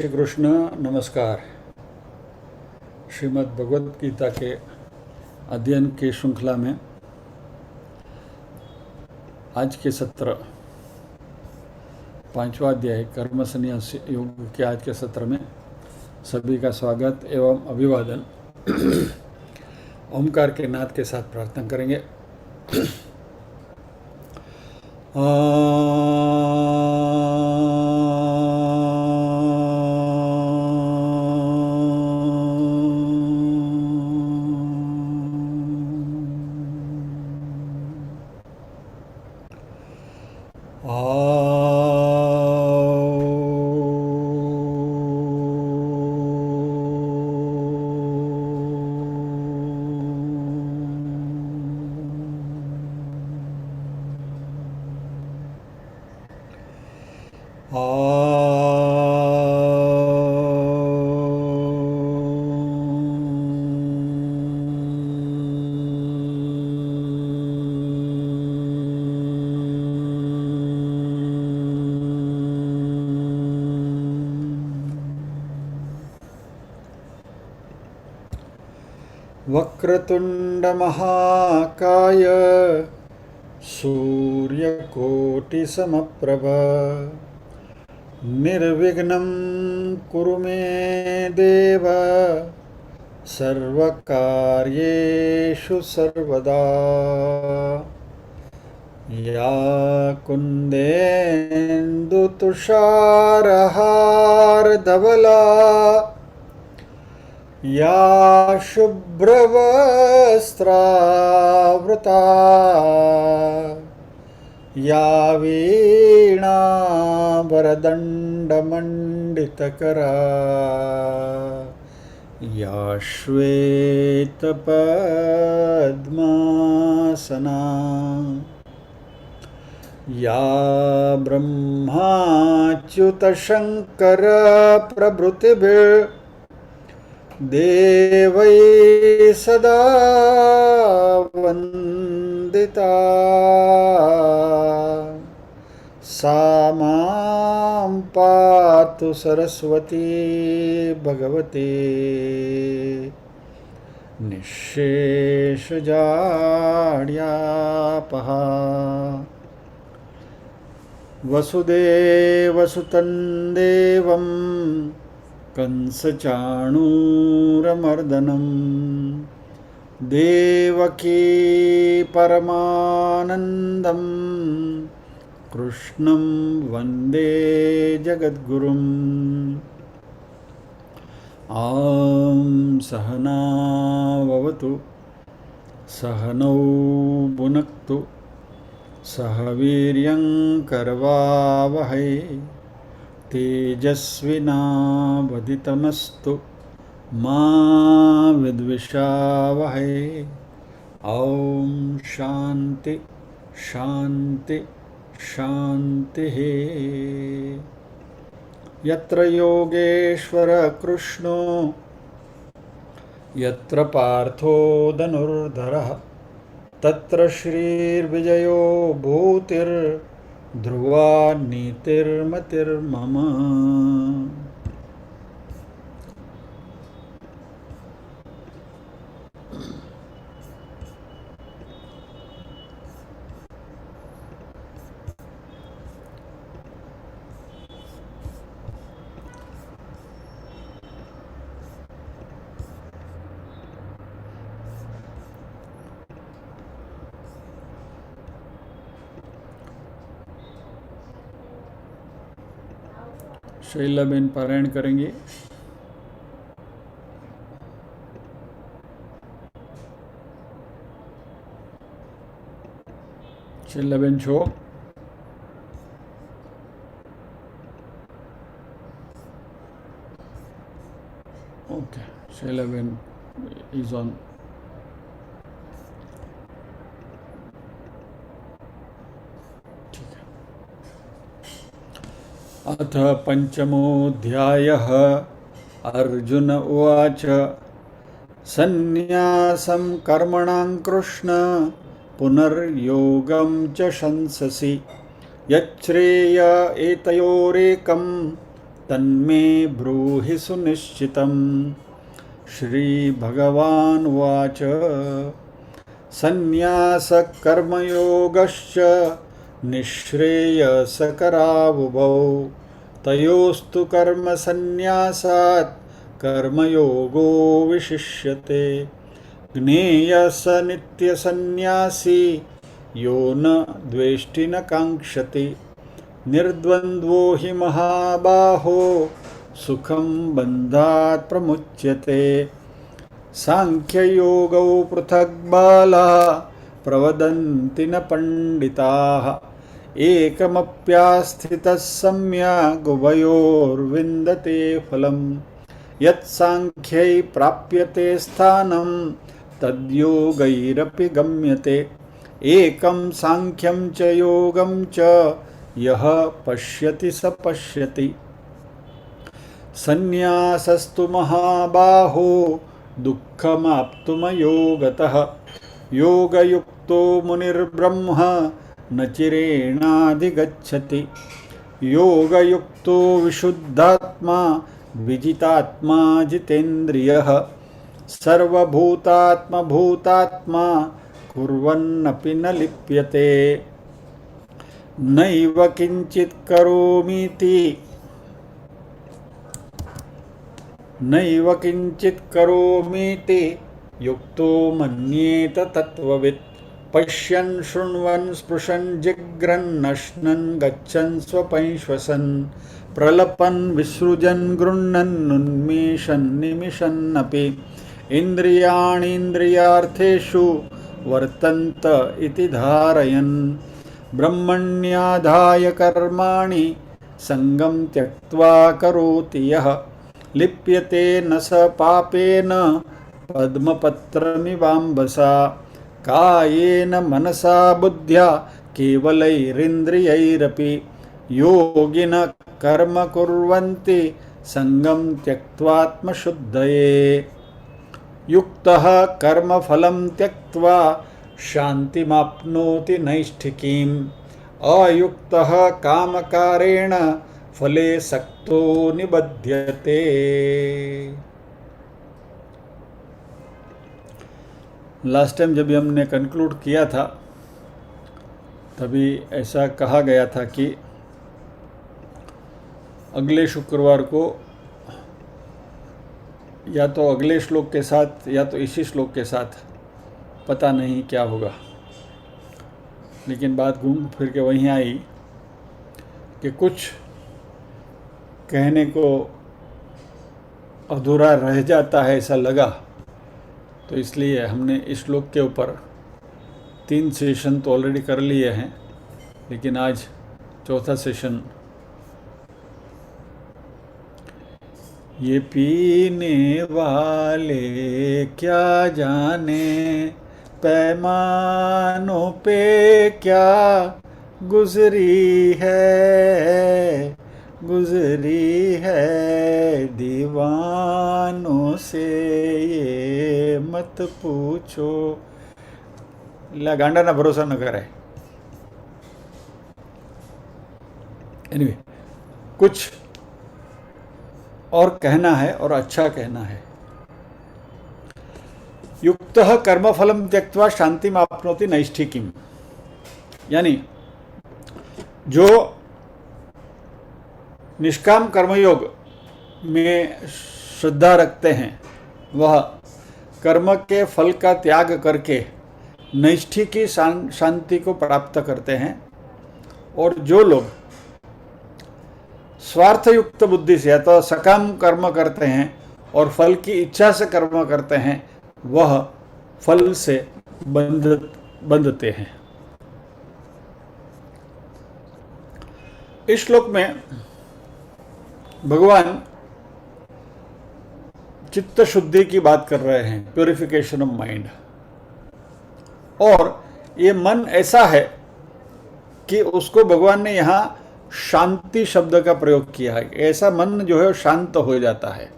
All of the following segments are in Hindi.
श्री कृष्ण नमस्कार। श्रीमद् भगवद गीता के अध्ययन की श्रृंखला में आज के सत्र 5वां अध्याय कर्म संन्यास योग के आज के सत्र में सभी का स्वागत एवं अभिवादन। ओमकार के नाद के साथ प्रार्थना करेंगे। वक्रतुंड महाकाय सूर्यकोटिसमप्रभ निर्विघ्नं कुरु मे देव सर्वकार्येषु सर्वदा। या कुन्देन्दुतुषारहारधवला या शुभ्रवस्त्रावृता या वीणावरदण्डमण्डितकरा या श्वेतपद्मासना या ब्रह्माच्युतशङ्करप्रभृतिभिः देवै सदा वन्दिता सा मां पातु सरस्वती भगवती निःशेषजाड्यापहा। वसुदेवसुतं देवं कंसचाणूरमर्दनं देवकी परमानन्दं कृष्णं वन्दे जगद्गुरुम्। ॐ सहना भवतु सहनौ भुनक्तु सह वीर्यं करवावहै तेजस्विनावधितमस्तु मा विद्विषावहै। ॐ शान्ति शान्ति शान्तिः। यत्र योगेश्वर कृष्णो यत्र पार्थो धनुर्धरः तत्र श्रीर्विजयो भूतिर्ध्रुवा नीतिर्मतिर्मम। शैलाबेन पारायण करेंगे। शैलाबेन छो ओके। शैलाबेन is on. अथ पंचमोऽध्यायः। अर्जुन उवाच सन्न्यासं कर्मणां कृष्ण पुनर्योगं च शंससि यच्छ्रेय एतयोरेकं तन्मे ब्रूहि सुनिश्चितम्। श्रीभगवानुवाच संन्यासकर्मयोगश्च निःश्रेयसकरावुभौ तयोस्तु कर्मसन्न्यासात् कर्मयोगो विशिष्यते। ज्ञेयः स नित्यसन्न्यासी यो न द्वेष्टि न काङ्क्षति। निर्द्वन्द्वो हि महाबाहो सुखं बन्धात् प्रमुच्यते। सांख्ययोगौ पृथक् बालाः प्रवदन्ति न पण्डिताः। एकमप्यास्थितः सम्यग् उभयोर्विन्दते फलम्। यत्साङ्ख्यै प्राप्यते स्थानं तद्योगैरपि गम्यते। एकं सांख्यं च योगं च यः पश्यति स पश्यति। संन्यासस्तु महाबाहो दुःखमाप्तुमयोगतः। योगयुक्तो मुनिर्ब्रह्म न चिरेणाधिगच्छति। योगयुक्तो विशुद्धात्मा विजितात्मा जितेन्द्रियः। सर्वभूतात्मभूतात्मा कुर्वन्नपि न लिप्यते। नैव किञ्चित् करोमीति युक्तो मन्येत तत्त्ववित्। पश्यन् शृण्वन् स्पृशन् जिघ्रन् अश्नन् गच्छन् स्वपैश्वसन्। प्रलपन् विसृजन् गृह्णन् उन्मेषन् निमिषन्नपि। इन्द्रियाणीन्द्रियार्थेषु वर्तन्त इति धारयन्। ब्रह्मण्याधाय कर्माणि सङ्गं त्यक्त्वा करोति यः। लिप्यते न स पापेन पद्मपत्रमिवाम्बसा। कायेन मनसा बुद्ध्या केवलैरिन्द्रियैरपि। योगिनः कर्म कुर्वन्ति सङ्गं त्यक्त्वात्मशुद्धये। युक्तः कर्मफलं त्यक्त्वा शान्तिमाप्नोति नैष्ठिकीम्। अयुक्तः कामकारेण फले सक्तो निबध्यते। लास्ट टाइम जब हमने कंक्लूड किया था तभी ऐसा कहा गया था कि अगले शुक्रवार को या तो अगले श्लोक के साथ या तो इसी श्लोक के साथ, पता नहीं क्या होगा, लेकिन बात घूम फिर के वहीं आई कि कुछ कहने को अधूरा रह जाता है ऐसा लगा, तो इसलिए हमने इस श्लोक के ऊपर 3 सेशन तो ऑलरेडी कर लिए हैं, लेकिन आज चौथा सेशन। ये पीने वाले क्या जाने पैमानों पे क्या गुजरी है दीवानों से ये मत पूछो। ला गांडा ना भरोसा न करे। एनीवे, कुछ और कहना है और अच्छा कहना है। युक्तः कर्मफलम त्यक्त्वा शांतिम आपनोति नैष्ठिकीम, यानी जो निष्काम कर्मयोग में श्रद्धा रखते हैं वह कर्म के फल का त्याग करके नैष्ठिकी शांति को प्राप्त करते हैं, और जो लोग स्वार्थयुक्त बुद्धि से या तो सकाम कर्म करते हैं और फल की इच्छा से कर्म करते हैं वह फल से बंधते हैं। इस श्लोक में भगवान चित्त शुद्धि की बात कर रहे हैं, प्योरिफिकेशन ऑफ माइंड। और ये मन ऐसा है कि उसको भगवान ने यहाँ शांति शब्द का प्रयोग किया है। ऐसा मन जो है शांत हो जाता है,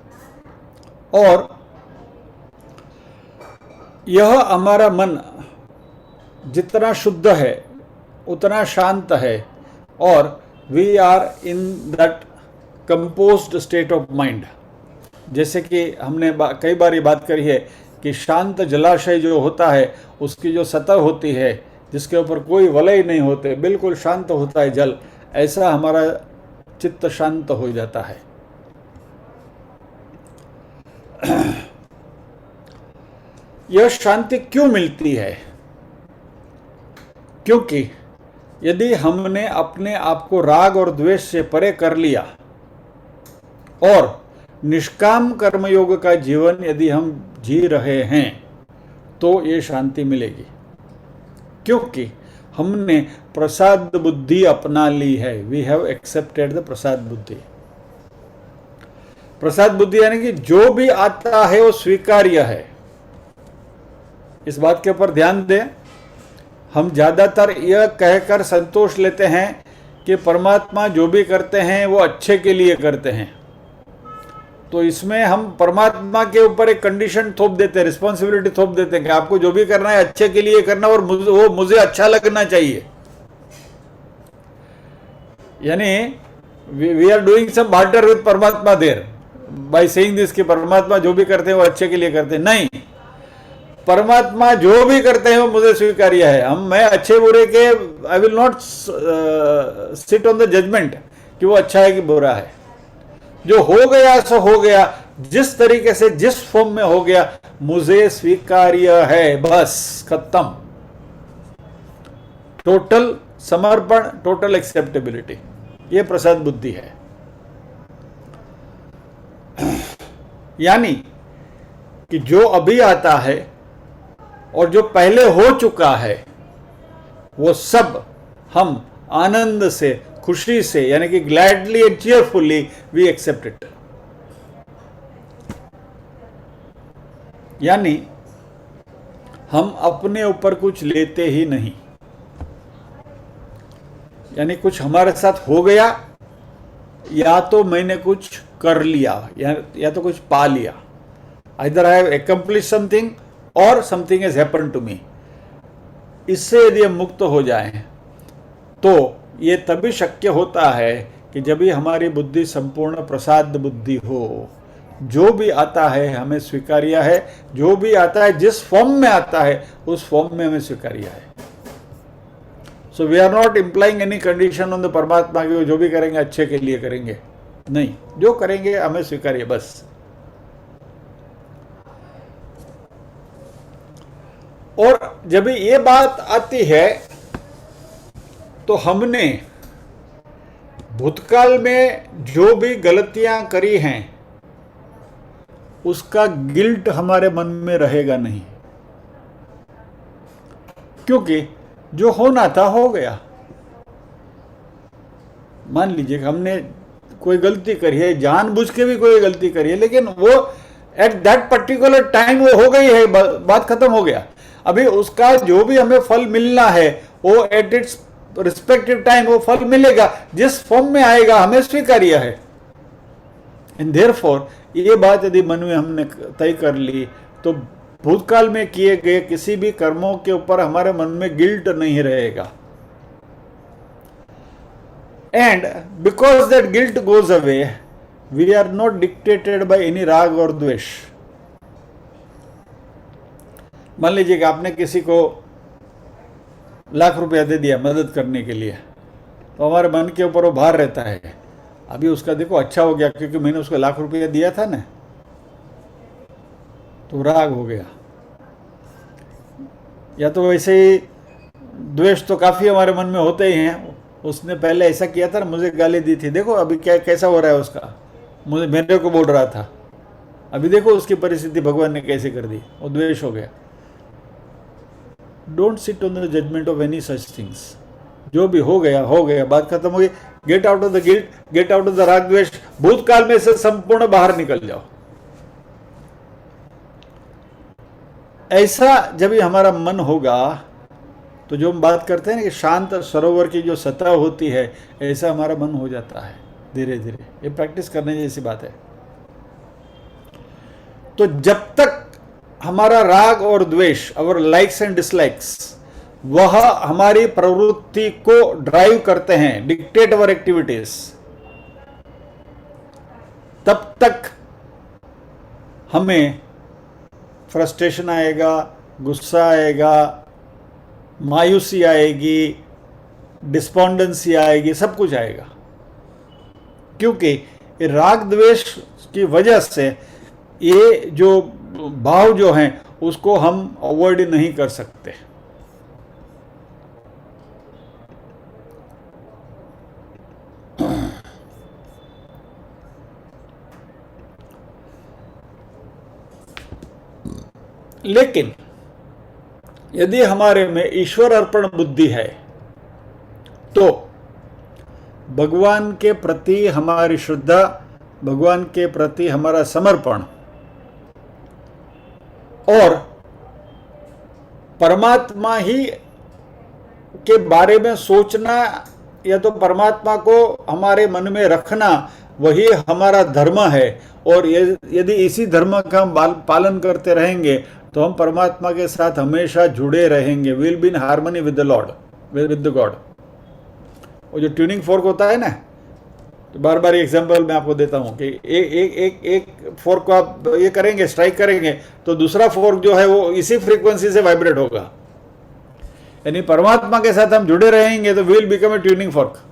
और यह हमारा मन जितना शुद्ध है उतना शांत है, और we are in that composed state of mind. जैसे कि हमने कई बार ये बात करी है कि शांत जलाशय जो होता है, उसकी जो सतह होती है जिसके ऊपर कोई वलय नहीं होते, बिल्कुल शांत होता है जल, ऐसा हमारा चित्त शांत हो जाता है। यह शांति क्यों मिलती है? क्योंकि यदि हमने अपने आप को राग और द्वेष से परे कर लिया और निष्काम कर्मयोग का जीवन यदि हम जी रहे हैं तो ये शांति मिलेगी, क्योंकि हमने प्रसाद बुद्धि अपना ली है। वी हैव एक्सेप्टेड द प्रसाद बुद्धि। प्रसाद बुद्धि यानी कि जो भी आता है वो स्वीकार्य है। इस बात के ऊपर ध्यान दें। हम ज्यादातर यह कहकर संतोष लेते हैं कि परमात्मा जो भी करते हैं वो अच्छे के लिए करते हैं, तो इसमें हम परमात्मा के ऊपर एक कंडीशन थोप देते हैं, रिस्पॉन्सिबिलिटी थोप देते हैं कि आपको जो भी करना है अच्छे के लिए करना और वो मुझे अच्छा लगना चाहिए। यानी we are doing some barter with Paramatma there by saying this कि परमात्मा जो भी करते हैं वो अच्छे के लिए करते हैं। नहीं, परमात्मा जो भी करते हैं वो मुझे स्वीकार्य है। मैं अच्छे बुरे के I will not sit on the judgment कि वो अच्छा है कि बुरा है। जो हो गया सो हो गया, जिस तरीके से जिस फॉर्म में हो गया मुझे स्वीकार्य है, बस खत्म। टोटल समर्पण, टोटल एक्सेप्टेबिलिटी, ये प्रसाद बुद्धि है। यानी कि जो अभी आता है और जो पहले हो चुका है वो सब हम आनंद से, खुशी से, यानी कि gladly and cheerfully we accept it. यानी हम अपने ऊपर कुछ लेते ही नहीं। यानी कुछ हमारे साथ हो गया, या तो मैंने कुछ कर लिया या तो कुछ पा लिया। Either I have accomplish something और something has happened to me. इससे यदि हम मुक्त हो जाएं तो ये तभी शक्य होता है कि जब भी हमारी बुद्धि संपूर्ण प्रसाद बुद्धि हो। जो भी आता है हमें स्वीकार्य है, जो भी आता है जिस फॉर्म में आता है उस फॉर्म में हमें स्वीकार्य है। So we are not implying any condition on the परमात्मा की जो भी करेंगे अच्छे के लिए करेंगे, नहीं, जो करेंगे हमें स्वीकार्य बस। और जब ये बात आती है तो हमने भूतकाल में जो भी गलतियां करी हैं उसका गिल्ट हमारे मन में रहेगा नहीं, क्योंकि जो होना था हो गया। मान लीजिए कि हमने कोई गलती करी है, जानबूझ के भी कोई गलती करी है, लेकिन वो एट दैट पर्टिकुलर टाइम वो हो गई है, बात खत्म हो गया। अभी उसका जो भी हमें फल मिलना है वो एट इट्स रिस्पेक्टिव टाइम वो फल मिलेगा, जिस फॉर्म में आएगा हमें स्वीकार्य है। एंड देयरफॉर ये बात यदि मन में हमने तय कर ली तो भूतकाल में किए गए किसी भी कर्मों के ऊपर हमारे मन में गिल्ट नहीं रहेगा। And because that guilt goes away we are not dictated by any राग और द्वेष। मान लीजिए कि आपने किसी को ₹1,00,000 दे दिया मदद करने के लिए, तो हमारे मन के ऊपर वो भार रहता है। अभी उसका देखो अच्छा हो गया क्योंकि मैंने उसको ₹1,00,000 दिया था ना, तो राग हो गया। या तो वैसे ही द्वेष तो काफ़ी हमारे मन में होते ही हैं। उसने पहले ऐसा किया था, मुझे गाली दी थी, देखो अभी क्या कैसा हो रहा है उसका, मुझे मेरे को बोल रहा था, अभी देखो उसकी परिस्थिति भगवान ने कैसे कर दी, वो द्वेष हो गया। Don't sit on the judgement of any such things. जो भी हो गया, बात खत्म हो गई। Get out of the guilt, get out of the राग द्वेष। भूतकाल में से संपूर्ण बाहर निकल जाओ। ऐसा जब हमारा मन होगा तो जो हम बात करते हैं ना कि शांत सरोवर की जो सतह होती है, ऐसा हमारा मन हो जाता है धीरे धीरे। ये प्रैक्टिस करने जैसी बात है। तो जब तक हमारा राग और द्वेष, अवर लाइक्स एंड डिसलाइक्स, वह हमारी प्रवृत्ति को ड्राइव करते हैं, डिक्टेट अवर एक्टिविटीज, तब तक हमें फ्रस्ट्रेशन आएगा, गुस्सा आएगा, मायूसी आएगी, डिस्पॉन्डेंसी आएगी, सब कुछ आएगा, क्योंकि राग द्वेष की वजह से ये जो भाव जो हैं उसको हम अवॉइड नहीं कर सकते। लेकिन यदि हमारे में ईश्वर अर्पण बुद्धि है तो भगवान के प्रति हमारी श्रद्धा, भगवान के प्रति हमारा समर्पण और परमात्मा ही के बारे में सोचना या तो परमात्मा को हमारे मन में रखना, वही हमारा धर्म है। और यदि इसी धर्म का हम पालन करते रहेंगे तो हम परमात्मा के साथ हमेशा जुड़े रहेंगे। Will be in harmony with the Lord, with the God. वो जो ट्यूनिंग फोर्क होता है ना, तो बार बार एग्जांपल मैं आपको देता हूँ कि एक फोर्क को आप ये करेंगे, स्ट्राइक करेंगे, तो दूसरा फोर्क जो है वो इसी फ्रीक्वेंसी से वाइब्रेट होगा। यानी परमात्मा के साथ हम जुड़े रहेंगे तो will become a tuning fork,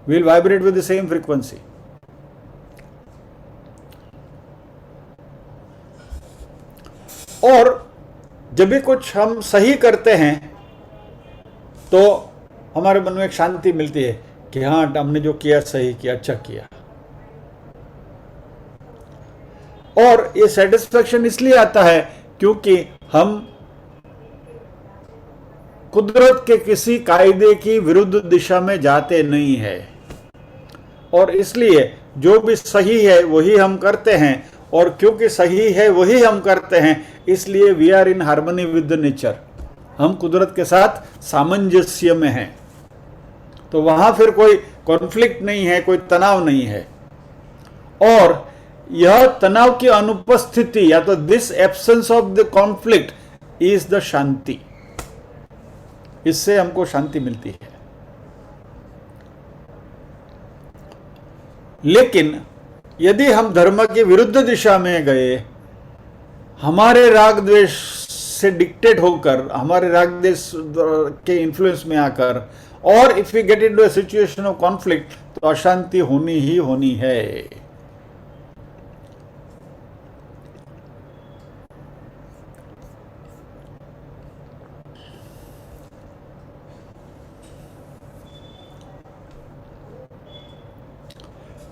will vibrate with the same frequency. और जब भी कुछ हम सही करते हैं तो हमारे मन में एक शांति मिलती है कि हाँ, हमने जो किया सही किया, अच्छा किया। और ये सेटिस्फैक्शन इसलिए आता है क्योंकि हम कुदरत के किसी कायदे की विरुद्ध दिशा में जाते नहीं है, और इसलिए जो भी सही है वही हम करते हैं। और क्योंकि सही है वही हम करते हैं, इसलिए we are in harmony with the nature, हम कुदरत के साथ सामंजस्य में हैं। तो वहां फिर कोई कॉन्फ्लिक्ट नहीं है, कोई तनाव नहीं है। और यह तनाव की अनुपस्थिति या तो this absence of the conflict is the शांति, इससे हमको शांति मिलती है। लेकिन यदि हम धर्म की विरुद्ध दिशा में गए, हमारे राग द्वेष से डिक्टेट होकर, हमारे राग द्वेष के इन्फ्लुएंस में आकर, और if we get into a situation of conflict, तो अशांति होनी ही होनी है।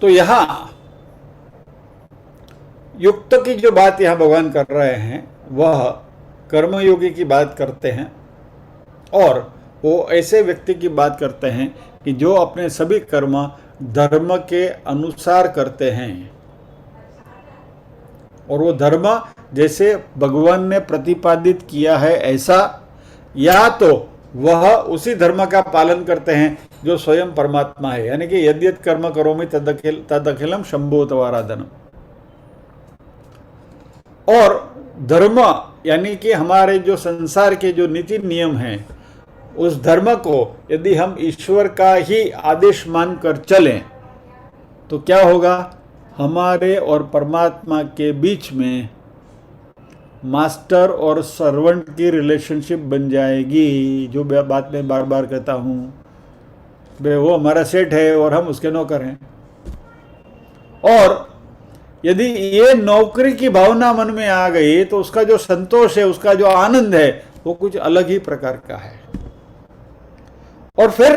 तो यहां युक्त की जो बात यहां भगवान कर रहे हैं वह कर्मयोगी की बात करते हैं, और वो ऐसे व्यक्ति की बात करते हैं कि जो अपने सभी कर्म धर्म के अनुसार करते हैं। और वो धर्म जैसे भगवान ने प्रतिपादित किया है ऐसा, या तो वह उसी धर्म का पालन करते हैं जो स्वयं परमात्मा है। यानी कि यद्यत कर्म करोमि तदखिलम शंभोतवाराधनम। और धर्म यानी कि हमारे जो संसार के जो नीति नियम हैं, उस धर्म को यदि हम ईश्वर का ही आदेश मानकर चलें तो क्या होगा, हमारे और परमात्मा के बीच में मास्टर और सर्वेंट की रिलेशनशिप बन जाएगी। जो बात मैं बार बार कहता हूँ, बे वो हमारा सेठ है और हम उसके नौकर हैं। और यदि ये नौकरी की भावना मन में आ गई तो उसका जो संतोष है, उसका जो आनंद है, वो कुछ अलग ही प्रकार का है। और फिर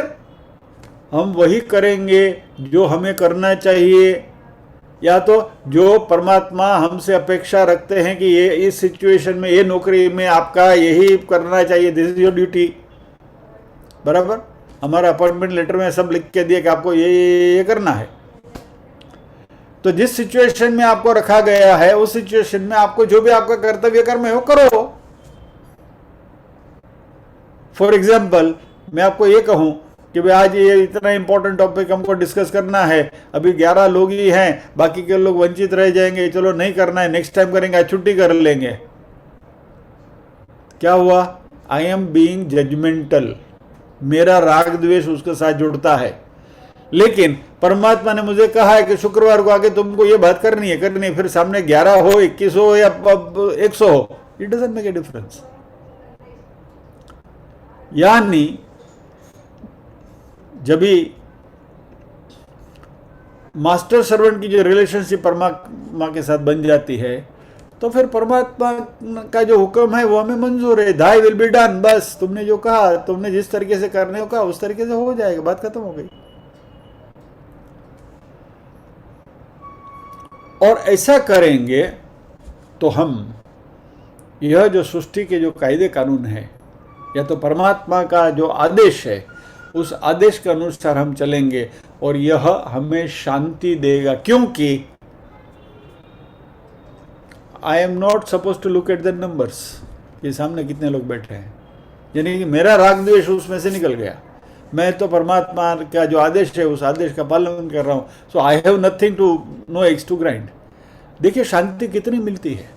हम वही करेंगे जो हमें करना चाहिए, या तो जो परमात्मा हमसे अपेक्षा रखते हैं कि ये इस सिचुएशन में, ये नौकरी में आपका यही करना चाहिए, दिस इज योर ड्यूटी। बराबर, हमारा अपॉइंटमेंट लेटर में सब लिख के दिया कि आपको ये करना है। तो जिस सिचुएशन में आपको रखा गया है, उस सिचुएशन में आपको जो भी आपका कर्तव्य कर्म है वो करो। फॉर एग्जाम्पल, मैं आपको ये कहूं कि भाई आज ये इतना इंपॉर्टेंट टॉपिक हमको डिस्कस करना है, अभी 11 लोग ही हैं, बाकी के लोग वंचित रह जाएंगे, चलो नहीं करना है, नेक्स्ट टाइम करेंगे, आज छुट्टी कर लेंगे। क्या हुआ, आई एम बीइंग जजमेंटल, मेरा राग द्वेष उसके साथ जुड़ता है। लेकिन परमात्मा ने मुझे कहा है कि शुक्रवार को आके तुमको ये बात करनी है, फिर सामने 11 हो, 21 हो या 100 हो, it doesn't make a difference. यानी जब भी मास्टर सर्वेंट की जो रिलेशनशिप परमात्मा के साथ बन जाती है, तो फिर परमात्मा का जो हुक्म है वो हमें मंजूर है, दाई विल बी डन, बस तुमने जो कहा, तुमने जिस तरीके से करने को कहा उस तरीके से हो जाएगा, बात खत्म हो गई। और ऐसा करेंगे तो हम यह जो सृष्टि के जो कायदे कानून है, या तो परमात्मा का जो आदेश है, उस आदेश के अनुसार हम चलेंगे और यह हमें शांति देगा। क्योंकि I am not suppose to look at the numbers, ये सामने कितने लोग बैठे हैं, यानी कि मेरा राग द्वेष उसमें से निकल गया, मैं तो परमात्मा का जो आदेश है उस आदेश का पालन कर रहा हूँ, so I have nothing to, no axe to grind. देखिए शांति कितनी मिलती है।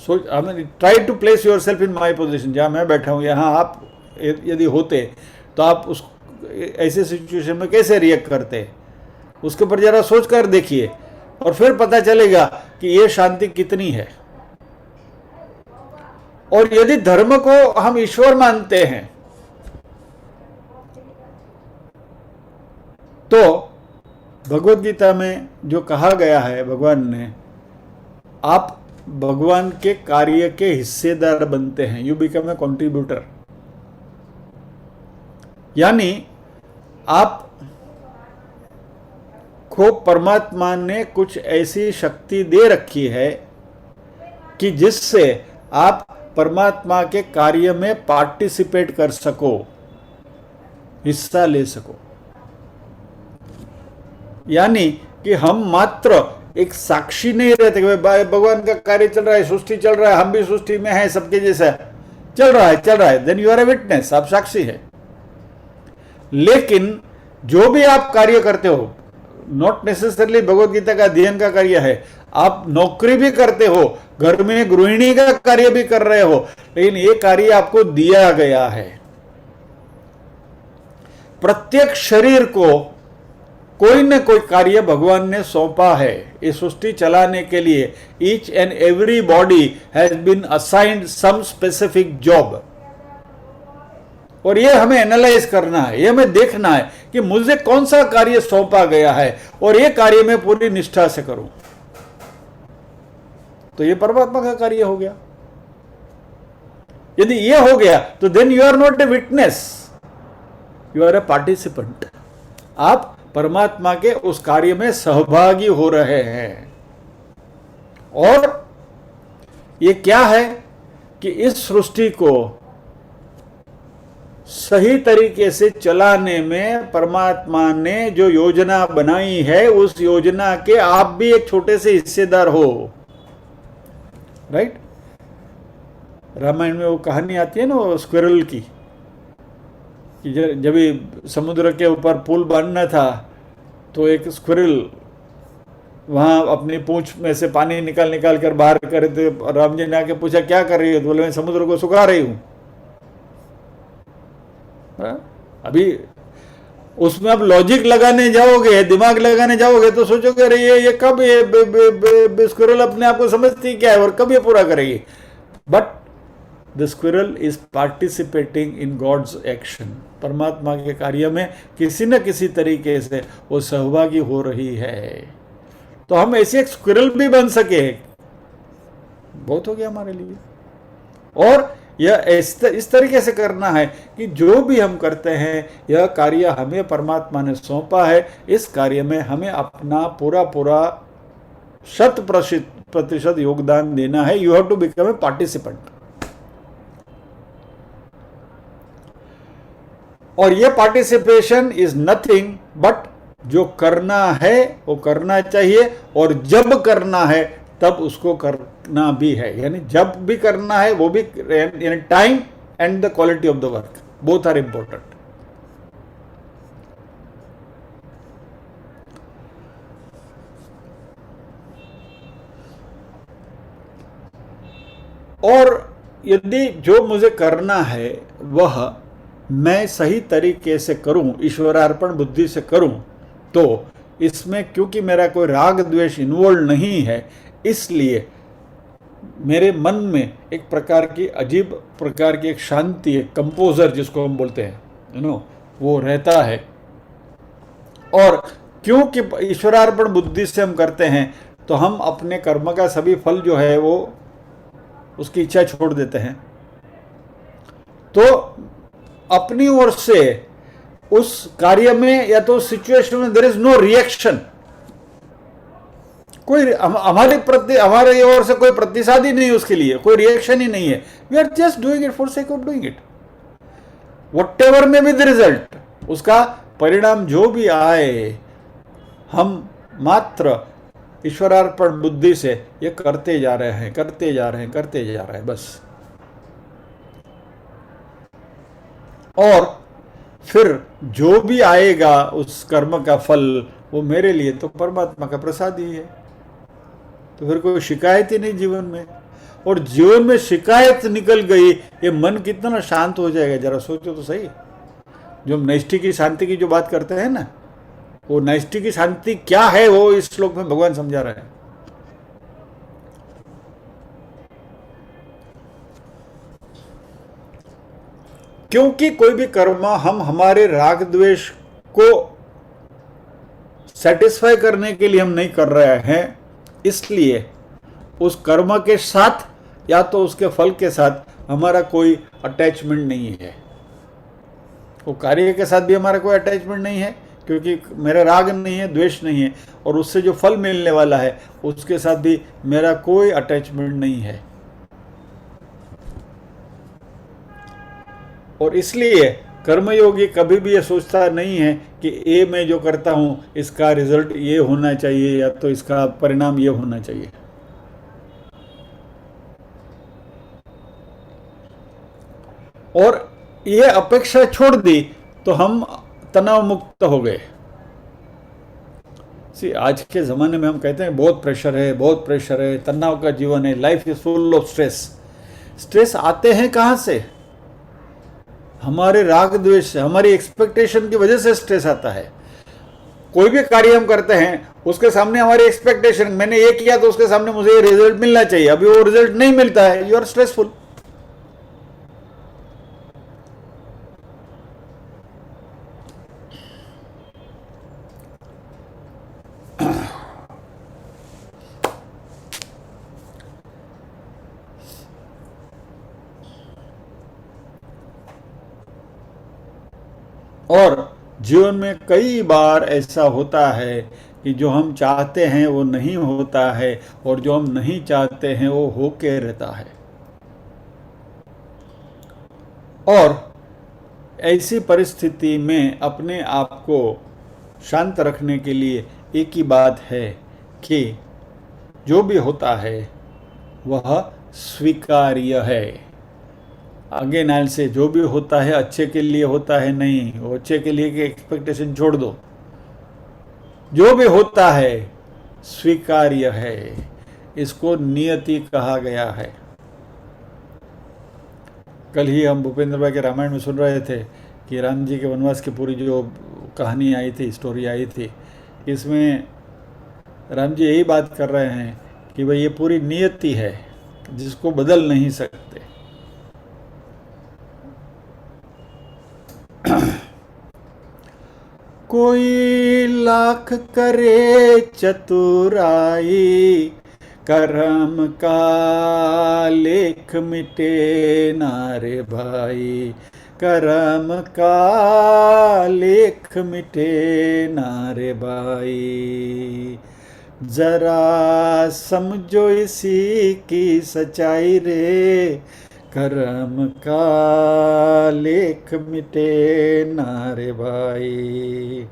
So I mean try to place yourself in my position, जहाँ मैं बैठा हूँ यहाँ आप यदि होते तो आप उस ऐसे सिचुएशन में कैसे रिएक्ट करते, उसके ऊपर जरा सोच कर देखिए और फिर पता चलेगा कि ये शांति कितनी है। और यदि धर्म को हम ईश्वर मानते हैं तो भगवत गीता में जो कहा गया है भगवान ने, आप भगवान के कार्य के हिस्सेदार बनते हैं, यू बिकम ए कंट्रीब्यूटर। यानी आप को परमात्मा ने कुछ ऐसी शक्ति दे रखी है कि जिससे आप परमात्मा के कार्य में पार्टिसिपेट कर सको, हिस्सा ले सको। यानी कि हम मात्र एक साक्षी नहीं रहते कि भगवान का कार्य चल रहा है, सृष्टि चल रहा है, हम भी सृष्टि में हैं, सबके जैसा चल रहा है, then you are a witness, आप साक्षी है। लेकिन जो भी आप कार्य करते हो, नॉट नेसेसरली भगवत गीता का अध्ययन का कार्य है, आप नौकरी भी करते हो, घर में गृहिणी का कार्य भी कर रहे हो, लेकिन ये कार्य आपको दिया गया है। प्रत्येक शरीर को कोई न कोई कार्य भगवान ने सौंपा है ये सृष्टि चलाने के लिए। Each and every body has been assigned some specific job. और ये हमें एनालाइज करना है, ये हमें देखना है कि मुझे कौन सा कार्य सौंपा गया है और ये कार्य मैं पूरी निष्ठा से करूं। तो ये परमात्मा का कार्य हो गया। यदि ये हो गया तो then you are not a witness, you are a participant. आप परमात्मा के उस कार्य में सहभागी हो रहे हैं। और ये क्या है कि इस सृष्टि को सही तरीके से चलाने में परमात्मा ने जो योजना बनाई है, उस योजना के आप भी एक छोटे से हिस्सेदार हो। राइट? रामायण में वो कहानी आती है ना, वो स्क्विरल की, कि जब भी समुद्र के ऊपर पुल बांधना था तो एक स्क्विरल वहां अपनी पूंछ में से पानी निकाल कर बाहर करे थे। राम जी ने आके पूछा क्या कर रही हो, तो बोले मैं समुद्र को सुखा रही हूं। अभी उसमें आप लॉजिक लगाने जाओगे, दिमाग लगाने जाओगे तो सोचोगे अरे ये कब ये स्क्विरल अपने आप को समझती क्या है और कब ये पूरा करेगी। But the squirrel is participating in God's action. परमात्मा के कार्य में किसी न किसी तरीके से वो सहभागी हो रही है। तो हम ऐसे एक स्क्विरल भी बन सके, बहुत हो गया हमारे लिए। और यह इस तरीके से करना है कि जो भी हम करते हैं, यह कार्य हमें परमात्मा ने सौंपा है, इस कार्य में हमें अपना पूरा 100% योगदान देना है। You have to become a participant. और यह पार्टिसिपेशन इज नथिंग बट जो करना है वो करना चाहिए, और जब करना है तब उसको करना भी है। यानी जब भी करना है वो भी, यानी time and the quality of the work, both are important. और यदि जो मुझे करना है वह मैं सही तरीके से करूं, ईश्वरार्पण बुद्धि से करूं, तो इसमें क्योंकि मेरा कोई राग द्वेष इन्वॉल्व नहीं है, इसलिए मेरे मन में एक प्रकार की अजीब प्रकार की एक शांति, एक कंपोजर जिसको हम बोलते हैं, वो रहता है। और क्योंकि ईश्वरार्पण बुद्धि से हम करते हैं, तो हम अपने कर्म का सभी फल जो है वो उसकी इच्छा छोड़ देते हैं। तो अपनी ओर से उस कार्य में या तो सिचुएशन में देयर इज नो रिएक्शन, कोई हमारे प्रति, हमारे ओर से कोई प्रतिसाद ही नहीं, उसके लिए कोई रिएक्शन ही नहीं है। We are just doing it for sake of doing it, whatever may be the result, उसका परिणाम जो भी आए, हम मात्र ईश्वरार्पण बुद्धि से ये करते जा रहे हैं, करते जा रहे हैं, करते जा रहे हैं, बस। और फिर जो भी आएगा उस कर्म का फल, वो मेरे लिए तो परमात्मा का प्रसाद ही है। तो फिर कोई शिकायत ही नहीं जीवन में। और जीवन में शिकायत निकल गई, ये मन कितना शांत हो जाएगा, जरा सोचो तो सही। जो हम नैष्ठिक की शांति की जो बात करते हैं ना, वो नैष्ठिक की शांति क्या है, वो इस श्लोक में भगवान समझा रहे हैं। क्योंकि कोई भी कर्म हम हमारे राग द्वेष को सेटिस्फाई करने के लिए हम नहीं कर रहे हैं, इसलिए उस कर्म के साथ या तो उसके फल के साथ हमारा कोई अटैचमेंट नहीं है। वो कार्य के साथ भी हमारा कोई अटैचमेंट नहीं है, क्योंकि मेरा राग नहीं है, द्वेष नहीं है, और उससे जो फल मिलने वाला है उसके साथ भी मेरा कोई अटैचमेंट नहीं है। और इसलिए कर्मयोगी कभी भी ये सोचता नहीं है कि ये मैं जो करता हूँ इसका रिजल्ट ये होना चाहिए या तो इसका परिणाम ये होना चाहिए। और ये अपेक्षा छोड़ दी तो हम तनाव मुक्त हो गए। आज के ज़माने में हम कहते हैं बहुत प्रेशर है, बहुत प्रेशर है, तनाव का जीवन है, life is full of stress. Stress आते हैं कहाँ से? हमारे राग द्वेष से, हमारी एक्सपेक्टेशन की वजह से स्ट्रेस आता है। कोई भी कार्य हम करते हैं, उसके सामने हमारी एक्सपेक्टेशन, मैंने ये किया तो उसके सामने मुझे ये रिजल्ट मिलना चाहिए, अभी वो रिजल्ट नहीं मिलता है, यू आर स्ट्रेसफुल। और जीवन में कई बार ऐसा होता है कि जो हम चाहते हैं वो नहीं होता है, और जो हम नहीं चाहते हैं वो होके रहता है। और ऐसी परिस्थिति में अपने आप को शांत रखने के लिए एक ही बात है कि जो भी होता है वह स्वीकार्य है। आगे नाल से जो भी होता है अच्छे के लिए होता है, नहीं, वो अच्छे के लिए की एक्सपेक्टेशन छोड़ दो। जो भी होता है स्वीकार्य है, इसको नियति कहा गया है। कल ही हम भूपेंद्र भाई के रामायण में सुन रहे थे कि राम जी के वनवास की पूरी जो कहानी आई थी, स्टोरी आई थी, इसमें राम जी यही बात कर रहे हैं कि भाई ये पूरी नियति है जिसको बदल नहीं सकते। कोई लाख करे चतुराई, कर्म का लेख मिटे नारे भाई, कर्म का लेख मिटे नारे भाई। जरा समझो इसी की सच्चाई रे, कर्म का लेख मिटे नारे भाई।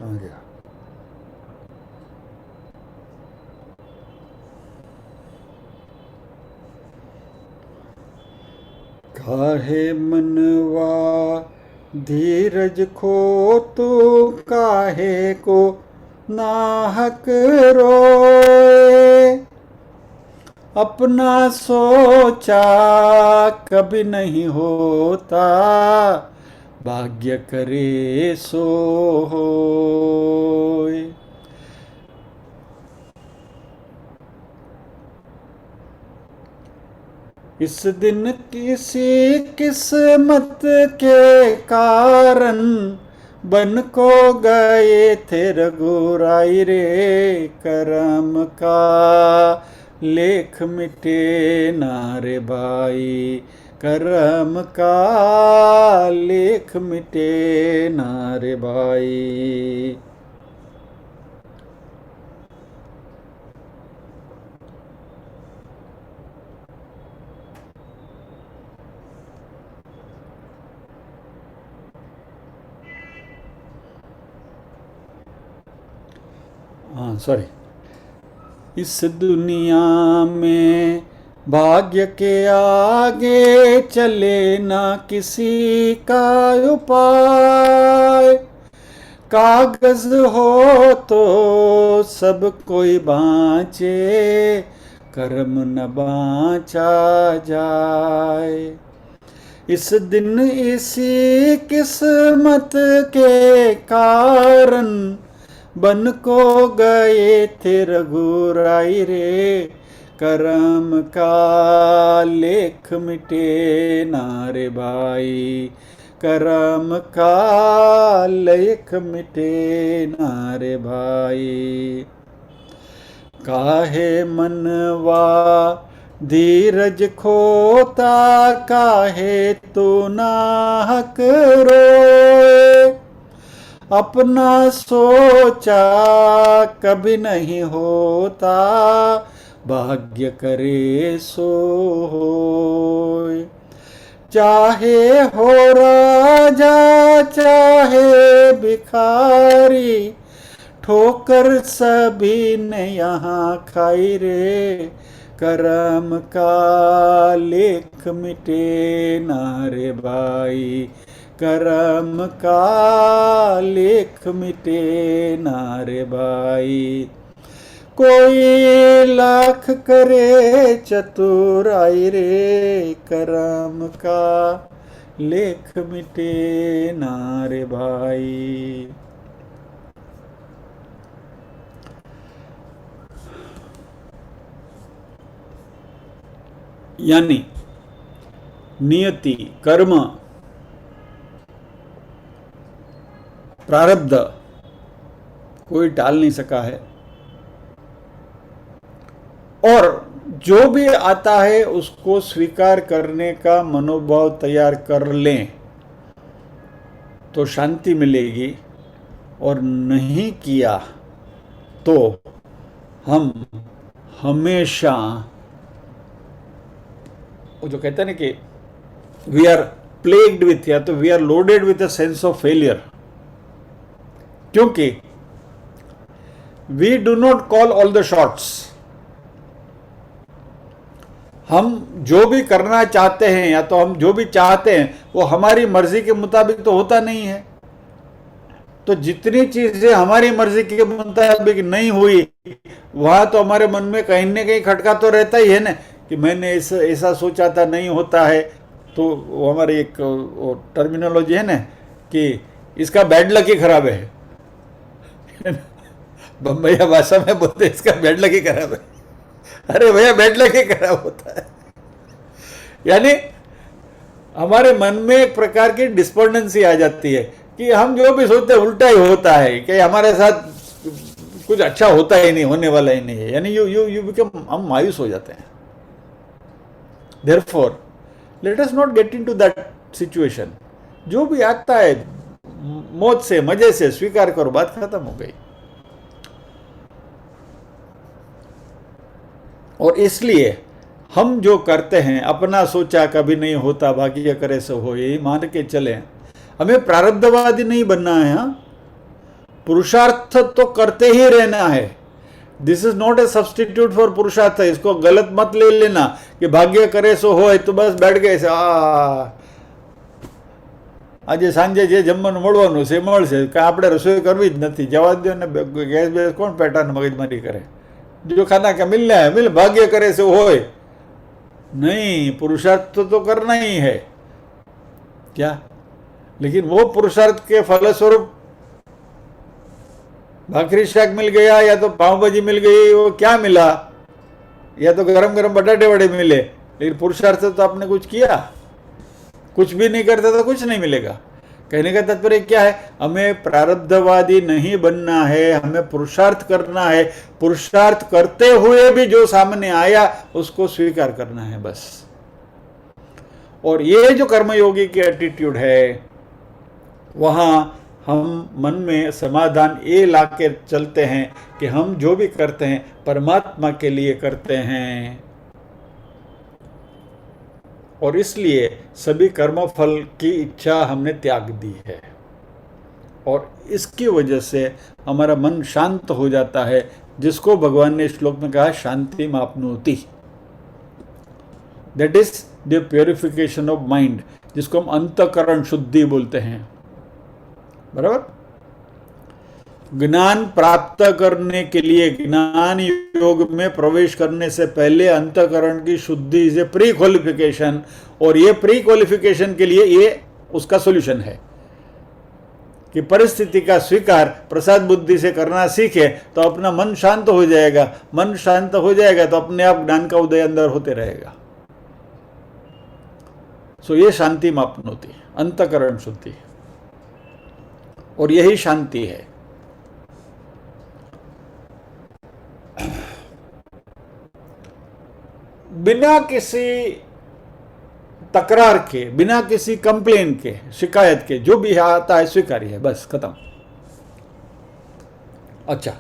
आ गया। काहे मनवा धीरज खो तो काहे को नाहक रोए। अपना सोचा कभी नहीं होता, भाग्य करे सो होए। इस दिन किसी किस्मत के कारण बन को गए थे रघुराई रे। करम का लेख मिटे ना रे भाई, करम का लेख मिटे ना रे भाई। हाँ सॉरी। इस दुनिया में भाग्य के आगे चले ना किसी का उपाय। कागज हो तो सब कोई बाँचे, कर्म न बाँचा जाए। इस दिन इसी किस्मत के कारण बन को गए थे रघुराई रे। करम का लेख मिटे ना रे भाई, करम का लेख मिटे ना रे भाई। काहे मनवा धीरज खोता, काहे तू नाहक रोए। अपना सोचा कभी नहीं होता, भाग्य करे सो होए। चाहे हो राजा चाहे भिखारी, ठोकर सभी ने यहाँ खाई रे। करम का लेख मिटे ना रे भाई, करम का लेख मिटे ना रे भाई। कोई लाख करे चतुराई रे, करम का लेख मिटे ना रे भाई। यानी नियति, कर्म, प्रारब्ध कोई टाल नहीं सका है, और जो भी आता है उसको स्वीकार करने का मनोभाव तैयार कर लें तो शांति मिलेगी, और नहीं किया तो हम हमेशा, वो जो कहते हैं ना कि वी आर प्लेग्ड विथ, या तो we are loaded with a sense of failure, क्योंकि we do not call all the shots. हम जो भी करना चाहते हैं या तो हम जो भी चाहते हैं वो हमारी मर्जी के मुताबिक तो होता नहीं है। तो जितनी चीजें हमारी मर्जी के मुताबिक नहीं हुई, वहां तो हमारे मन में कहीं न कहीं खटका तो रहता ही है ना, कि मैंने ऐसा सोचा था, नहीं होता है। तो वो हमारी एक टर्मिनोलॉजी है ना कि इसका बैड लक ही खराब है। बम्बैया भाषा में बोलते इसका बैड लक ही खराब है। अरे भैया, बैड लक ही खराब होता है। यानी हमारे मन में एक प्रकार की डिस्पोर्डेंसी आ जाती है कि हम जो भी सोचते हैं उल्टा ही होता है, कि हमारे साथ कुछ अच्छा होता ही नहीं, होने वाला ही नहीं है। यानी यू बिकम, हम मायूस हो जाते हैं। Therefore, let us not get into that situation. जो भी आता है मौज से, मजे से स्वीकार करो, बात खत्म हो गई। और इसलिए हम जो करते हैं, अपना सोचा कभी नहीं होता, भाग्य करे सो हो, यही मान के चले। हमें प्रारब्धवादी नहीं बनना है। हाँ, पुरुषार्थ तो करते ही रहना है, this is not A substitute for पुरुषार्थ। इसको गलत मत ले लेना कि भाग्य करे सो हो तो बस बैठ गए આજે સાંજે જે જમવાનું મળવાનું છે મળશે, કાં આપણે રસોઈ કરવી જ નથી, જવા દો ને, ગેસ બેસ કોણ પેટાને મગજમારી કરે। जो खाना क्या मिलना है मिल, भाग्य करे से होए नहीं, पुरुषार्थ तो करना ही है क्या। लेकिन वो पुरुषार्थ के फलस्वरूप भाखरी शाक मिल गया या तो पाव भाजी मिल गई, वो क्या मिला, या तो गरम गरम बटाटे वड़े मिले, लेकिन पुरुषार्थ तो आपने कुछ किया। कुछ भी नहीं करता तो कुछ नहीं मिलेगा। कहने का तात्पर्य क्या है, हमें प्रारब्धवादी नहीं बनना है, हमें पुरुषार्थ करना है। पुरुषार्थ करते हुए भी जो सामने आया उसको स्वीकार करना है बस। और ये जो कर्मयोगी की एटीट्यूड है, वहां हम मन में समाधान ये लाके चलते हैं कि हम जो भी करते हैं परमात्मा के लिए करते हैं, और इसलिए सभी कर्मफल की इच्छा हमने त्याग दी है। और इसकी वजह से हमारा मन शांत हो जाता है, जिसको भगवान ने श्लोक में कहा शांति मापनोति। That is the purification of mind, जिसको हम अंतःकरण शुद्धि बोलते हैं। बराबर। ज्ञान प्राप्त करने के लिए, ज्ञान योग में प्रवेश करने से पहले अंतःकरण की शुद्धि इज ए प्री क्वालिफिकेशन, और ये प्री क्वालिफिकेशन के लिए ये उसका सॉल्यूशन है कि परिस्थिति का स्वीकार प्रसाद बुद्धि से करना सीखे तो अपना मन शांत हो जाएगा। मन शांत हो जाएगा तो अपने आप ज्ञान का उदय अंदर होते रहेगा। सो ये शांति मापनोति, अंतःकरण शुद्धि, और यही शांति है। बिना किसी तकरार के, बिना किसी कंप्लेन के, शिकायत के, जो भी आता है स्वीकार्य है, बस खत्म। अच्छा,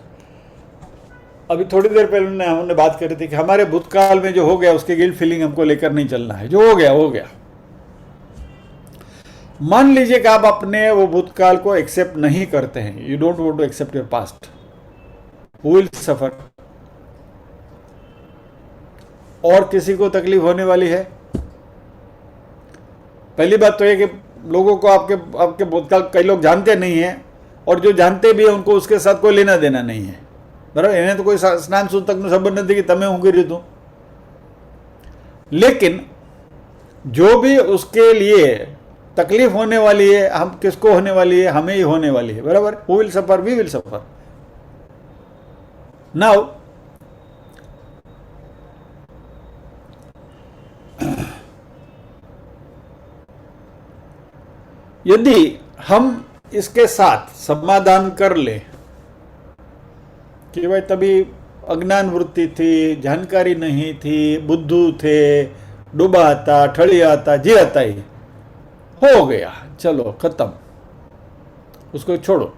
अभी थोड़ी देर पहले हमने बात करी थी कि हमारे भूतकाल में जो हो गया उसकी गिल्ट फीलिंग हमको लेकर नहीं चलना है। जो हो गया हो गया। मान लीजिए कि आप अपने वो भूतकाल को एक्सेप्ट नहीं करते हैं, you don't want to accept your past, who will suffer? और किसी को तकलीफ होने वाली है? पहली बात तो ये कि लोगों को आपके भूतकाल कई लोग जानते नहीं हैं, और जो जानते भी हैं उनको उसके साथ कोई लेना देना नहीं है। बराबर। इन्हें तो कोई स्नान सूतकનો संबंध નથી कि તમે હું કરી તું। लेकिन जो भी उसके लिए तकलीफ होने वाली है, हम किसको होने वाली है? हमें ही होने वाली है। बराबर। Who will suffer? We will suffer. Now यदि हम इसके साथ समाधान कर ले कि भाई तभी अज्ञान वृत्ति थी, जानकारी नहीं थी, बुद्धू थे, डूबा था, ठड़िया था, जे था ही हो गया, चलो खत्म, उसको छोड़ो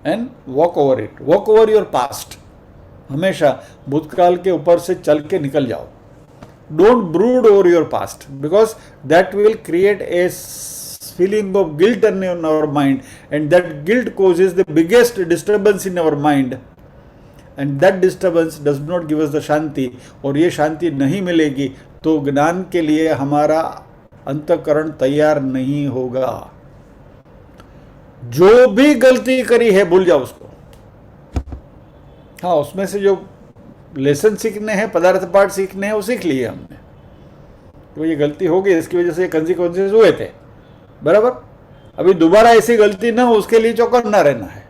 and walk over it, walk over your past. हमेशा भूतकाल के ऊपर से चल के निकल जाओ। Don't brood over your past, because that will create a feeling of guilt in our mind, and that guilt causes the biggest disturbance in our mind, and that disturbance does not give us the shanti। और ये शांति नहीं मिलेगी तो ज्ञान के लिए हमारा अंतःकरण तैयार नहीं होगा। जो भी गलती करी है भूल जाओ उसको। हाँ, उसमें से जो लेसन सीखने हैं, पदार्थ पाठ सीखने हैं, वो सीख लिए हमने। तो ये गलती हो गई, इसकी वजह से ये कंसिक्वेंसेस हुए थे। बराबर। अभी दोबारा ऐसी गलती ना हो उसके लिए चौकन्ना रहना है।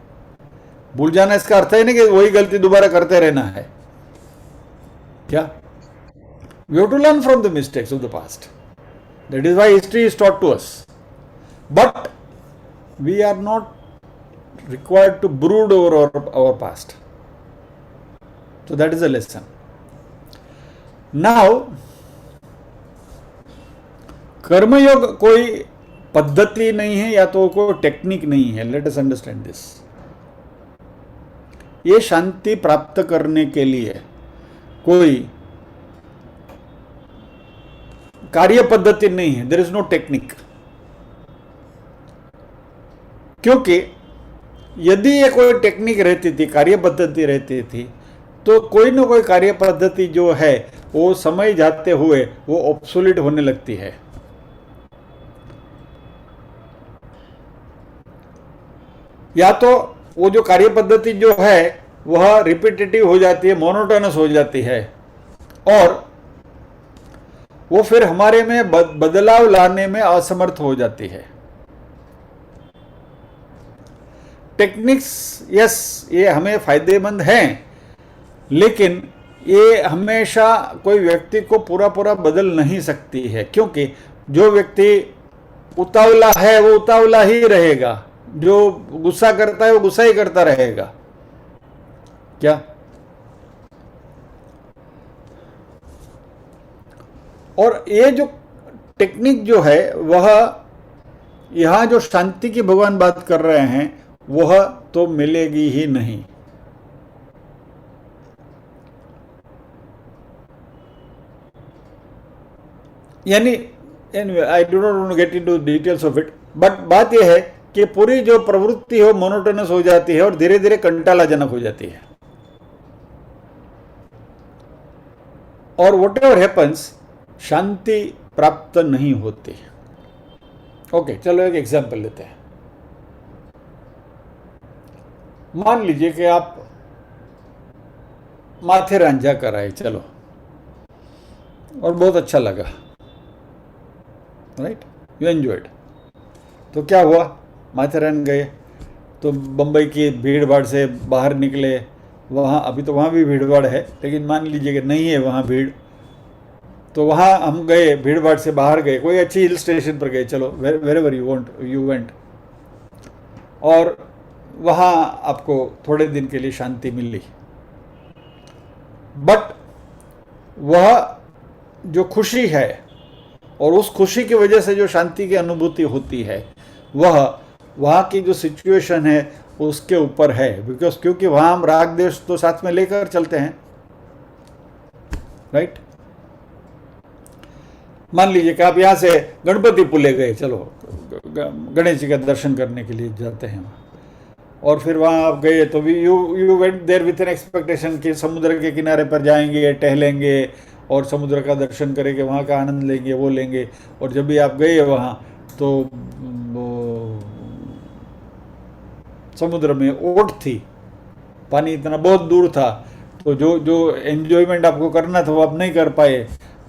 भूल जाना इसका अर्थ है नहीं कि वही गलती दोबारा करते रहना है। क्या? We have to learn from the mistakes of the past. That is why history is taught to us, but we are not required to brood over our past. So that is a lesson. Now, कर्मयोग कोई पद्धति नहीं है या तो कोई टेक्निक नहीं है। Let us understand this. ये शांति प्राप्त करने के लिए कोई कार्य पद्धति नहीं है। There is no technique. क्योंकि यदि ये कोई टेक्निक रहती थी, कार्य पद्धति रहती थी, तो कोई ना कोई कार्य पद्धति जो है वो समय जाते हुए वो ऑब्सोलीट होने लगती है। या तो वो जो कार्य पद्धति जो है वह रिपीटेटिव हो जाती है, मोनोटोनस हो जाती है, और वो फिर हमारे में बदलाव लाने में असमर्थ हो जाती है। टेक्निक्स यस, ये हमें फायदेमंद हैं, लेकिन ये हमेशा कोई व्यक्ति को पूरा पूरा बदल नहीं सकती है, क्योंकि जो व्यक्ति उतावला है वो उतावला ही रहेगा, जो गुस्सा करता है वो गुस्सा ही करता रहेगा। क्या? और ये जो टेक्निक जो है वह, यहां जो शांति की भगवान बात कर रहे हैं वह तो मिलेगी ही नहीं। यानी I do not want to get into details of it, but बात यह है कि पूरी जो प्रवृत्ति हो मोनोटोनस हो जाती है और धीरे धीरे कंटालाजनक हो जाती है। और वट एवर हैपन्स, शांति प्राप्त नहीं होती। ओके, चलो एक एग्जाम्पल लेते हैं। मान लीजिए कि आप माथेरान जाकर आए, चलो, और बहुत अच्छा लगा, राइट, यू एंजॉयड। तो क्या हुआ, माथेरान गए तो बम्बई की भीड़ भाड़ से बाहर निकले। वहाँ अभी तो वहाँ भी भीड़ भाड़ है, लेकिन मान लीजिए कि नहीं है वहाँ भीड़, तो वहाँ हम गए, भीड़ भाड़ से बाहर गए, कोई अच्छी हिल स्टेशन पर गए, चलो, वेरेवर यू वेंट, और वहाँ आपको थोड़े दिन के लिए शांति मिली। बट वह जो खुशी है और उस खुशी की वजह से जो शांति की अनुभूति होती है वह वहाँ की जो सिचुएशन है उसके ऊपर है, बिकॉज क्योंकि वहाँ हम राग देश तो साथ में लेकर चलते हैं, राइट। मान लीजिए कि आप यहाँ से गणपति पुले गए, चलो गणेश जी का दर्शन करने के लिए जाते हैं, और फिर वहाँ आप गए तो you went there with an expectation कि समुद्र के किनारे पर जाएंगे, टहलेंगे और समुद्र का दर्शन करेंगे, वहाँ का आनंद लेंगे, वो लेंगे। और जब भी आप गए वहाँ तो समुद्र में ओट थी, पानी इतना बहुत दूर था, तो जो एंजॉयमेंट आपको करना था वो आप नहीं कर पाए,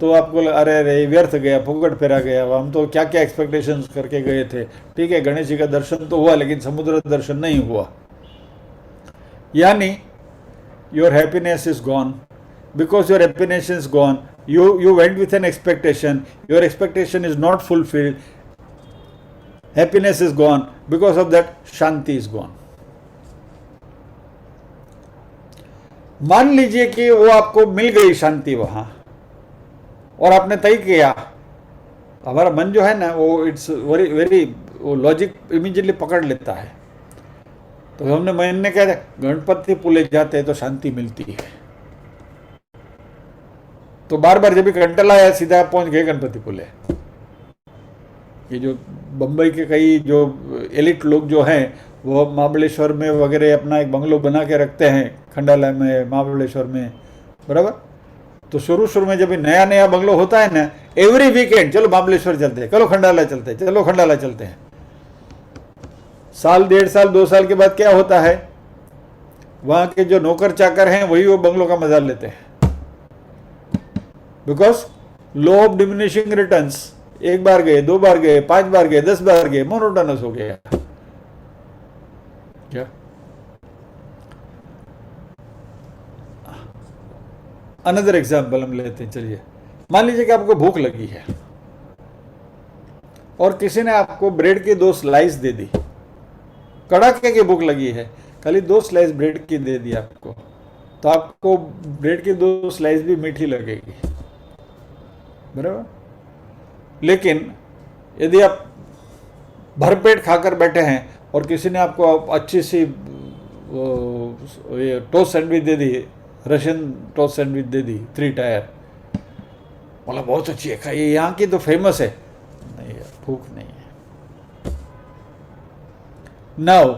तो आपको अरे अरे व्यर्थ गया, फुकट फेरा गया, हम तो क्या क्या एक्सपेक्टेशंस करके गए थे। ठीक है, गणेश जी का दर्शन तो हुआ लेकिन समुद्र दर्शन नहीं हुआ। यानी your happiness is gone, because your happiness is gone, you went with an expectation, your expectation is not fulfilled, happiness is gone, because of that Shanti is gone। मान लीजिए कि वो आपको मिल गई शांति वहां, और आपने तय किया, हमारा मन जो है ना वो इट्स वेरी वेरी, वो लॉजिक इमीडिएटली पकड़ लेता है, तो हमने मन ने कहा गणपति पुले जाते हैं तो शांति मिलती है, तो बार बार जब भी कंटल आया सीधा पहुंच गए गणपति पुले। ये जो बम्बई के कई जो एलिट लोग जो हैं वो महाबलेश्वर में वगैरह अपना एक बंगलो बना के रखते हैं, खंडाला में, महाबलेश्वर में, बराबर। तो शुरू में जब नया नया बंगलो होता है ना, एवरी वीकेंड चलो महाबलेश्वर चलते हैं, चलो खंडाला चलते हैं, चलो खंडाला चलते हैं। साल, 1.5 साल, 2 साल के बाद क्या होता है, वहाँ के जो नौकर चाकर हैं वही वो बंगलों का मजा लेते हैं, because law of diminishing returns, 1 बार गए, 2 बार गए, 5 बार गए, 10 बार गए, मोनोटोनस हो गया। क्या अनदर एग्जाम्पल हम लेते हैं, चलिए। मान लीजिए कि आपको भूख लगी है और किसी ने आपको ब्रेड की 2 स्लाइस दे दी, कड़ाके की भूख लगी है, खाली 2 स्लाइस ब्रेड की दे दी आपको, तो आपको ब्रेड की 2 स्लाइस भी मीठी लगेगी, बराबर। लेकिन यदि आप भरपेट खाकर बैठे हैं और किसी ने आपको अच्छी सी ये टोस्ट सैंडविच दे दी, रशियन टोस्ट सैंडविच दे दी 3 टायर, बोला बहुत अच्छी है, खाइए, यहाँ की तो फेमस है, नहीं यार भूख नहीं है। नाउ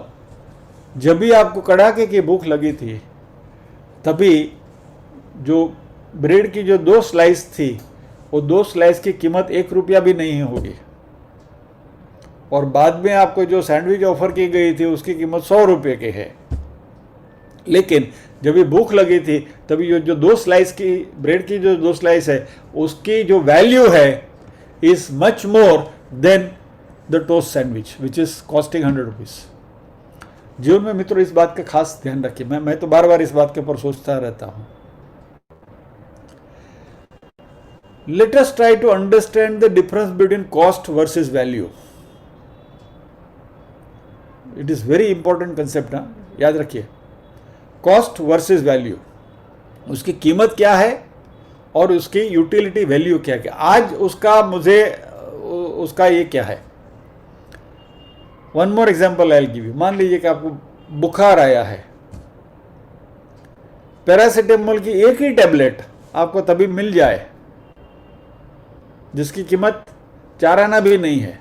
जब भी आपको कड़ाके की भूख लगी थी तभी जो ब्रेड की जो 2 स्लाइस थी, वो 2 स्लाइस की कीमत 1 रुपया भी नहीं होगी, और बाद में आपको जो सैंडविच ऑफर की गई थी उसकी कीमत 100 रुपये की है। लेकिन जब ये भूख लगी थी तभी ये जो 2 स्लाइस की ब्रेड की जो 2 स्लाइस है उसकी जो वैल्यू है is much more than the toast sandwich which is costing 100 rupees. जीवन में मित्रों इस बात का खास ध्यान रखिए। मैं तो बार बार इस बात के ऊपर सोचता रहता हूं। Let us try to understand the difference between cost versus value. It is very important concept ना, याद रखिए। कॉस्ट वर्सेस वैल्यू, उसकी कीमत क्या है और उसकी यूटिलिटी वैल्यू क्या है। आज उसका ये क्या है। One more example I will give you. मान लीजिए कि आपको बुखार आया है, पैरासिटामोल की एक ही टैबलेट आपको तभी मिल जाए जिसकी कीमत 4 आना भी नहीं है,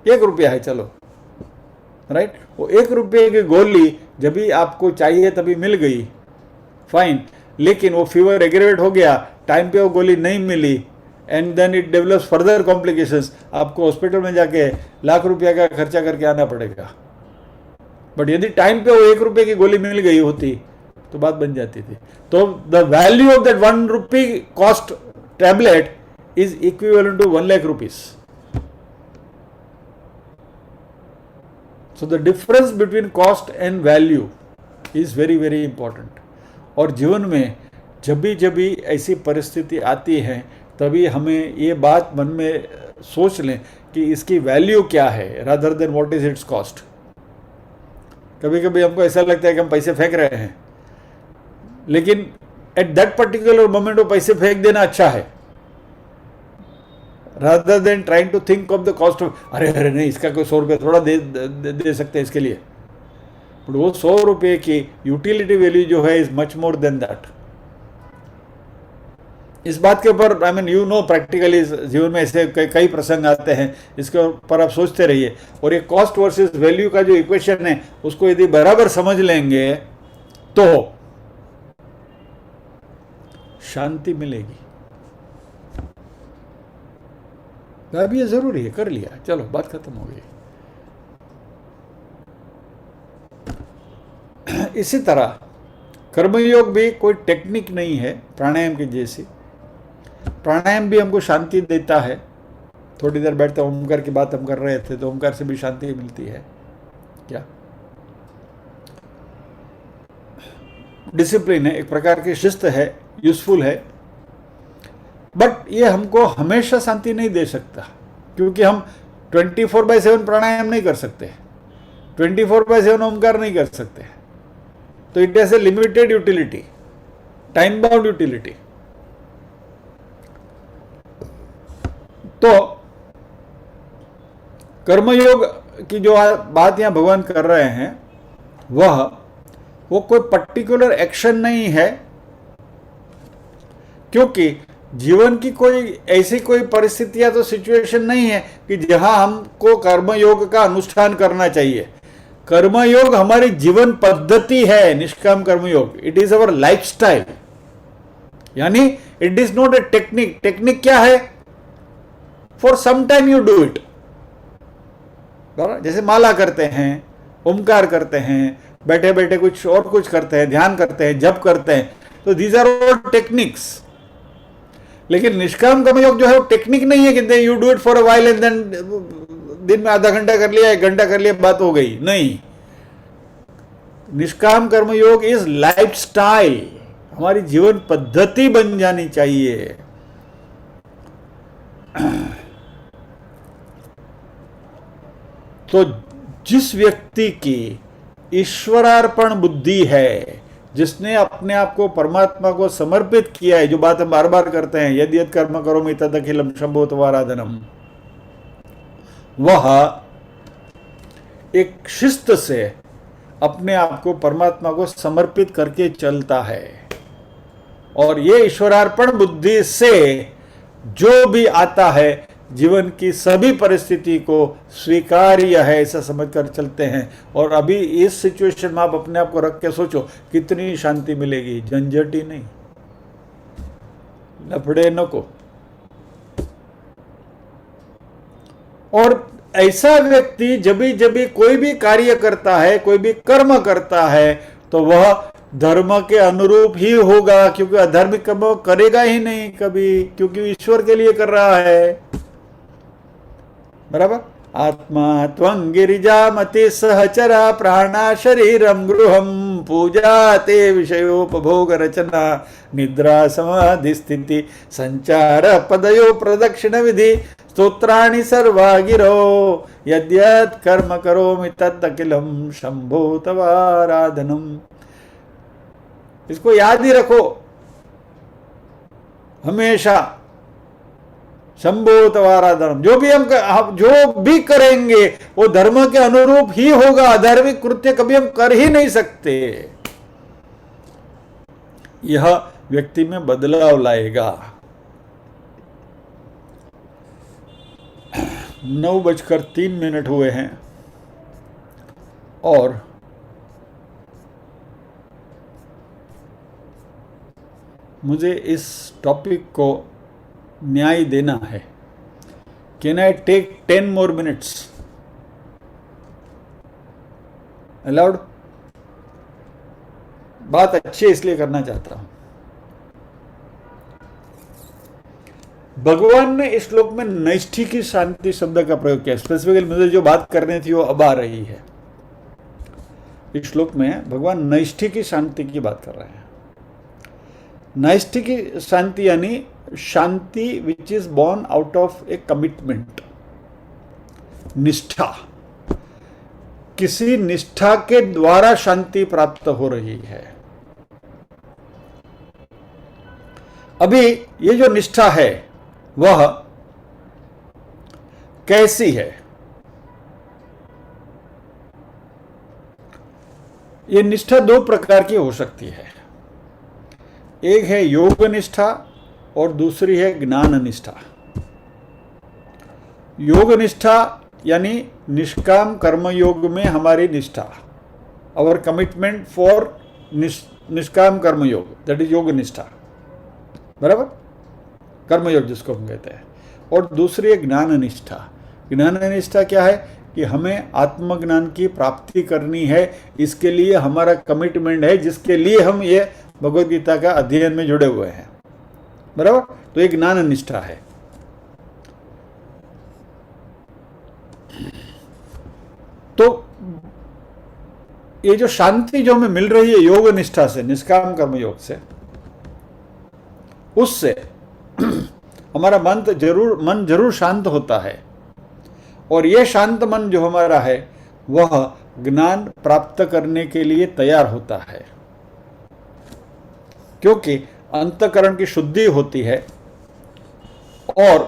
1 रुपया है, चलो राइट। वो 1 रुपये की गोली जब भी आपको चाहिए तभी मिल गई, फाइन। लेकिन वो फीवर एग्रेवेट हो गया, टाइम पे वो गोली नहीं मिली, and then it develops further complications. आपको हॉस्पिटल में जाके लाख रुपया का खर्चा करके आना पड़ेगा। बट यदि टाइम पे वो 1 रुपये की गोली मिल गई होती तो बात बन जाती थी। तो the value of that 1 rupee cost tablet is equivalent to 1 lakh rupees. So the difference between cost and value is very very important। और जीवन में जब भी ऐसी परिस्थिति आती है तभी हमें ये बात मन में सोच लें कि इसकी वैल्यू क्या है, rather than what is it's cost. कभी कभी हमको ऐसा लगता है कि हम पैसे फेंक रहे हैं, लेकिन एट दैट पर्टिकुलर मोमेंट वो पैसे फेंक देना अच्छा है, rather than trying to think of the cost of अरे नहीं इसका कोई 100 रुपये थोड़ा दे सकते हैं इसके लिए। बट वो 100 रुपये की यूटिलिटी वैल्यू जो है is much more than that. इस बात के ऊपर I mean you know practically जीवन में ऐसे कई प्रसंग आते हैं, इसके ऊपर आप सोचते रहिए। और ये कॉस्ट वर्सेस वैल्यू का जो इक्वेशन है उसको यदि बराबर समझ लेंगे तो शांति मिलेगी। अब ये जरूरी है, कर लिया, चलो बात खत्म हो गई। इसी तरह कर्मयोग भी कोई टेक्निक नहीं है प्राणायाम की जैसी। प्राणायाम भी हमको शांति देता है। थोड़ी देर बैठते ओमकार की बात हम कर रहे थे, तो ओमकार से भी शांति मिलती है। क्या डिसिप्लिन है, एक प्रकार की शिस्त है, यूजफुल है। बट ये हमको हमेशा शांति नहीं दे सकता, क्योंकि हम 24/7 प्राणायाम नहीं कर सकते, 24/7 ओमकार नहीं कर सकते। तो it has a limited utility, time bound utility. तो कर्मयोग की जो बात यहां भगवान कर रहे हैं वो कोई पर्टिकुलर एक्शन नहीं है, क्योंकि जीवन की कोई ऐसी कोई परिस्थिति या तो सिचुएशन नहीं है कि जहां हमको कर्मयोग का अनुष्ठान करना चाहिए। कर्मयोग हमारी जीवन पद्धति है, निष्काम कर्मयोग। इट इज अवर लाइफस्टाइल, यानी it is not a technique. Technique क्या है? For some time you do it. जैसे माला करते हैं, ओमकार करते हैं, बैठे बैठे कुछ करते हैं, ध्यान करते हैं, जप करते हैं, तो दीज आर ऑल टेक्निक्स। लेकिन निष्काम कर्मयोग जो है वो टेक्निक नहीं है कि you do it for a while and then दिन में आधा घंटा कर लिया, 1 घंटा कर लिया, बात हो गई। नहीं, निष्काम कर्मयोग इज लाइफस्टाइल, हमारी जीवन पद्धति बन जानी चाहिए। तो जिस व्यक्ति की ईश्वरार्पण बुद्धि है, जिसने अपने आप को परमात्मा को समर्पित किया है, जो बात हम बार बार करते हैं, यदि यद कर्म करोमि तदखिलम शंभो तवाराधनम, वह एक शिस्त से अपने आप को परमात्मा को समर्पित करके चलता है। और ये ईश्वरार्पण बुद्धि से जो भी आता है जीवन की सभी परिस्थिति को स्वीकार्य है ऐसा समझकर चलते हैं। और अभी इस सिचुएशन में आप अपने आप को रख के सोचो कितनी शांति मिलेगी, झंझट ही नहीं। लफड़े नको। और ऐसा व्यक्ति जब भी कोई भी कार्य करता है, कोई भी कर्म करता है, तो वह धर्म के अनुरूप ही होगा, क्योंकि अधार्मिक कर्म करेगा ही नहीं कभी, क्योंकि ईश्वर के लिए कर रहा है। बराबर। आत्मा त्वं गिरिजामति सहचरा प्राणा शरीरम गृहम पूजा ते विषयोपभोग रचना निद्रा समाधि स्थिति संचार पदयो प्रदक्षिण विधि स्तोत्राणि सर्वा गिरो यद्यत् कर्म करोमि तत् अखिलम शंभो तवाराधनम। इसको याद ही रखो हमेशा, शंभो तवाराधनम। जो भी करेंगे वो धर्म के अनुरूप ही होगा, अधार्मिक कृत्य कभी हम कर ही नहीं सकते। यह व्यक्ति में बदलाव लाएगा। 9:03 हुए हैं और मुझे इस टॉपिक को न्याय देना है। Can I take 10 more minutes? Allowed? बात अच्छी इसलिए करना चाहता हूं। भगवान ने इस श्लोक में नैष्ठिकी शांति शब्द का प्रयोग किया। स्पेसिफिकली मुझे जो बात करनी थी वो अब आ रही है। इस श्लोक में भगवान नैष्ठिकी शांति की बात कर रहे हैं। नैष्ठिकी शांति यानी शांति which is born out of a commitment, निष्ठा। किसी निष्ठा के द्वारा शांति प्राप्त हो रही है। अभी ये जो निष्ठा है वह कैसी है? ये निष्ठा 2 प्रकार की हो सकती है। एक है योग निष्ठा और दूसरी है ज्ञान निष्ठा। योग निष्ठा यानी निष्काम कर्म योग में हमारी निष्ठा, और कमिटमेंट फॉर निष्काम कर्म योग, दैट इज योग निष्ठा। बराबर, कर्मयोग जिसको हम कहते हैं। और दूसरी है ज्ञान निष्ठा। ज्ञान निष्ठा क्या है कि हमें आत्मज्ञान की प्राप्ति करनी है, इसके लिए हमारा कमिटमेंट है, जिसके लिए हम ये भगवद गीता का अध्ययन में जुड़े हुए हैं। बराबर, तो ये ज्ञान निष्ठा है। तो ये जो शांति जो हमें मिल रही है योग निष्ठा से, निष्काम कर्म योग से, उससे हमारा मन जरूर शांत होता है। और यह शांत मन जो हमारा है वह ज्ञान प्राप्त करने के लिए तैयार होता है, क्योंकि अंतःकरण की शुद्धि होती है। और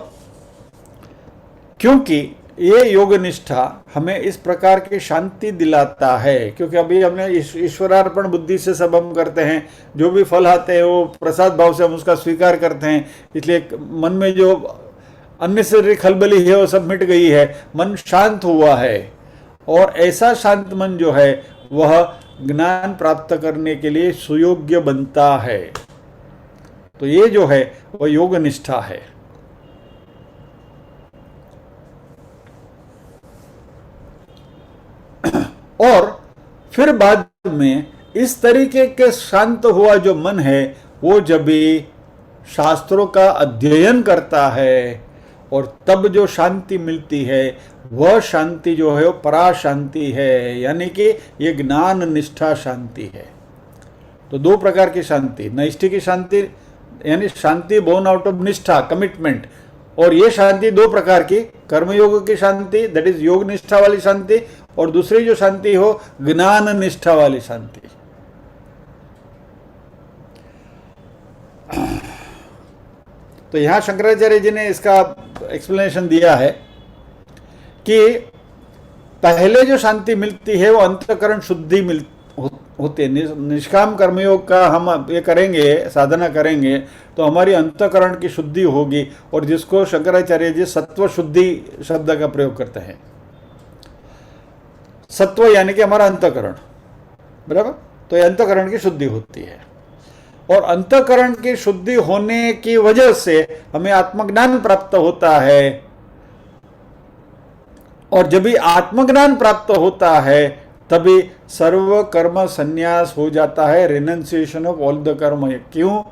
क्योंकि ये योग निष्ठा हमें इस प्रकार की शांति दिलाता है, क्योंकि अभी हमने ईश्वरार्पण बुद्धि से सब हम करते हैं, जो भी फल आते हैं वो प्रसाद भाव से हम उसका स्वीकार करते हैं, इसलिए मन में जो अननेसेसरी खलबली है वो सब मिट गई है, मन शांत हुआ है। और ऐसा शांत मन जो है वह ज्ञान प्राप्त करने के लिए सुयोग्य बनता है। तो ये जो है वह योग निष्ठा है। और फिर बाद में इस तरीके के शांत हुआ जो मन है वो जब भी शास्त्रों का अध्ययन करता है, और तब जो शांति मिलती है वह शांति जो है वो परा शांति है, यानी कि ये ज्ञान निष्ठा शांति है। तो 2 प्रकार की शांति, नैष्ठिकी शांति यानी शांति बोर्न आउट ऑफ निष्ठा, कमिटमेंट, और ये शांति 2 प्रकार की, कर्मयोग की शांति दैट इज योग निष्ठा वाली शांति, और दूसरी जो शांति हो ज्ञान निष्ठा वाली शांति। तो यहां शंकराचार्य जी ने इसका एक्सप्लेनेशन दिया है कि पहले जो शांति मिलती है वो अंतःकरण शुद्धि होती है। निष्काम कर्मयोग का हम ये करेंगे, साधना करेंगे तो हमारी अंतःकरण की शुद्धि होगी, और जिसको शंकराचार्य जी सत्व शुद्धि शब्द का प्रयोग करते हैं। सत्व यानी कि हमारा अंतःकरण, बराबर, तो ये अंतःकरण की शुद्धि होती है। और अंतःकरण की शुद्धि होने की वजह से हमें आत्मज्ञान प्राप्त होता है। और जब भी आत्मज्ञान प्राप्त होता है तभी सर्व कर्म संन्यास हो जाता है, रिनंसिएशन ऑफ ऑल द कर्म। क्यों?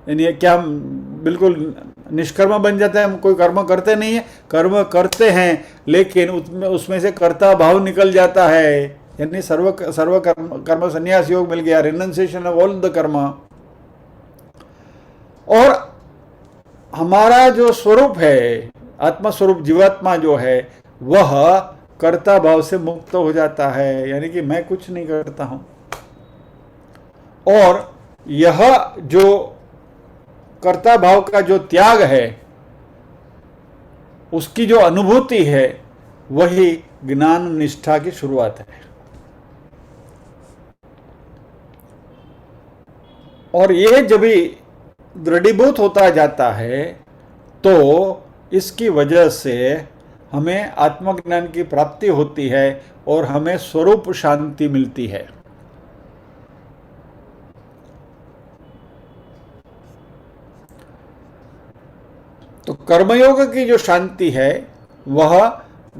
यानी क्या हम बिल्कुल निष्कर्म बन जाते हैं? हम कोई कर्म करते नहीं है, कर्म करते हैं लेकिन उसमें से कर्ता भाव निकल जाता है, यानी सर्व कर्म संन्यास योग मिल गया, रिनंसिएशन ऑफ ऑल द कर्म। और हमारा जो स्वरूप है, आत्मा स्वरूप जीवात्मा जो है, वह कर्ता भाव से मुक्त हो जाता है, यानी कि मैं कुछ नहीं करता हूं। और यह जो कर्ता भाव का जो त्याग है, उसकी जो अनुभूति है, वही ज्ञान निष्ठा की शुरुआत है। और ये जब भी दृढ़ीभूत होता जाता है तो इसकी वजह से हमें आत्मज्ञान की प्राप्ति होती है और हमें स्वरूप शांति मिलती है। तो कर्मयोग की जो शांति है वह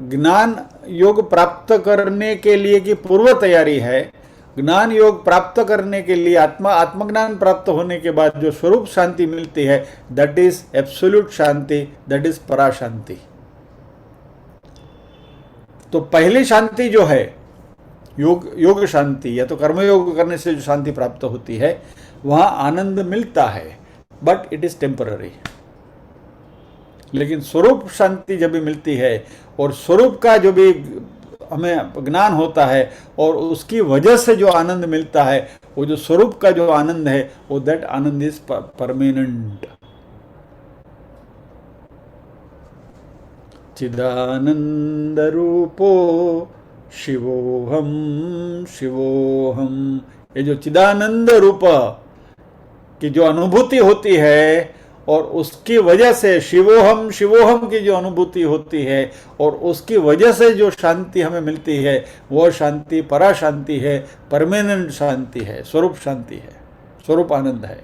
ज्ञान योग प्राप्त करने के लिए की पूर्व तैयारी है। ज्ञान योग प्राप्त करने के लिए आत्मज्ञान प्राप्त होने के बाद जो स्वरूप शांति मिलती है, that is absolute Shanti, that is परा शांति। तो पहली शांति जो है योग शांति, या तो कर्मयोग करने से जो शांति प्राप्त होती है, वहां आनंद मिलता है, बट इट इज टेम्पररी। लेकिन स्वरूप शांति जब भी मिलती है और स्वरूप का जो भी हमें ज्ञान होता है और उसकी वजह से जो आनंद मिलता है, वो जो स्वरूप का जो आनंद है, वो दैट आनंद इज परमानेंट। चिदानंद रूपो शिवोहम शिवोहम। ये जो चिदानंद रूप की जो अनुभूति होती है और उसकी वजह से शिवोहम शिवोहम की जो अनुभूति होती है और उसकी वजह से जो शांति हमें मिलती है, वो शांति परा शांति है, परमानेंट शांति है, स्वरूप शांति है, स्वरूप आनंद है।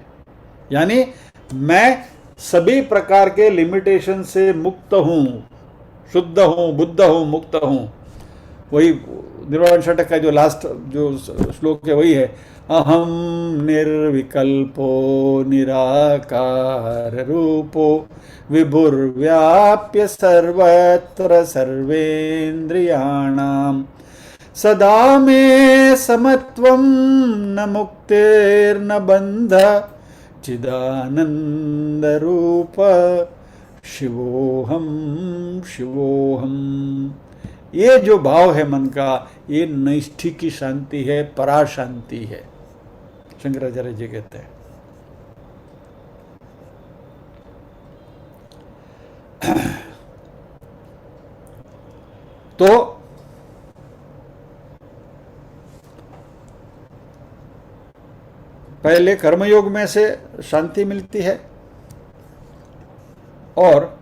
यानी मैं सभी प्रकार के लिमिटेशन से मुक्त हूं, शुद्ध हूं, बुद्ध हूं, मुक्त हूं। वही निर्वाण षटक का जो लास्ट जो श्लोक है वही है, अहम निर्विकल्पो निराकार रूपो विभुर्व्याप्य सर्वत्र सर्वेन्द्रियाणां सदा मे समत्वं न मुक्तिर्न बंध चिदानंद रूप शिवोहम शिवोहम। ये जो भाव है मन का, ये नैष्ठिकी शांति है, परा शांति है, शंकराचार्य जी कहते हैं। तो पहले कर्मयोग में से शांति मिलती है और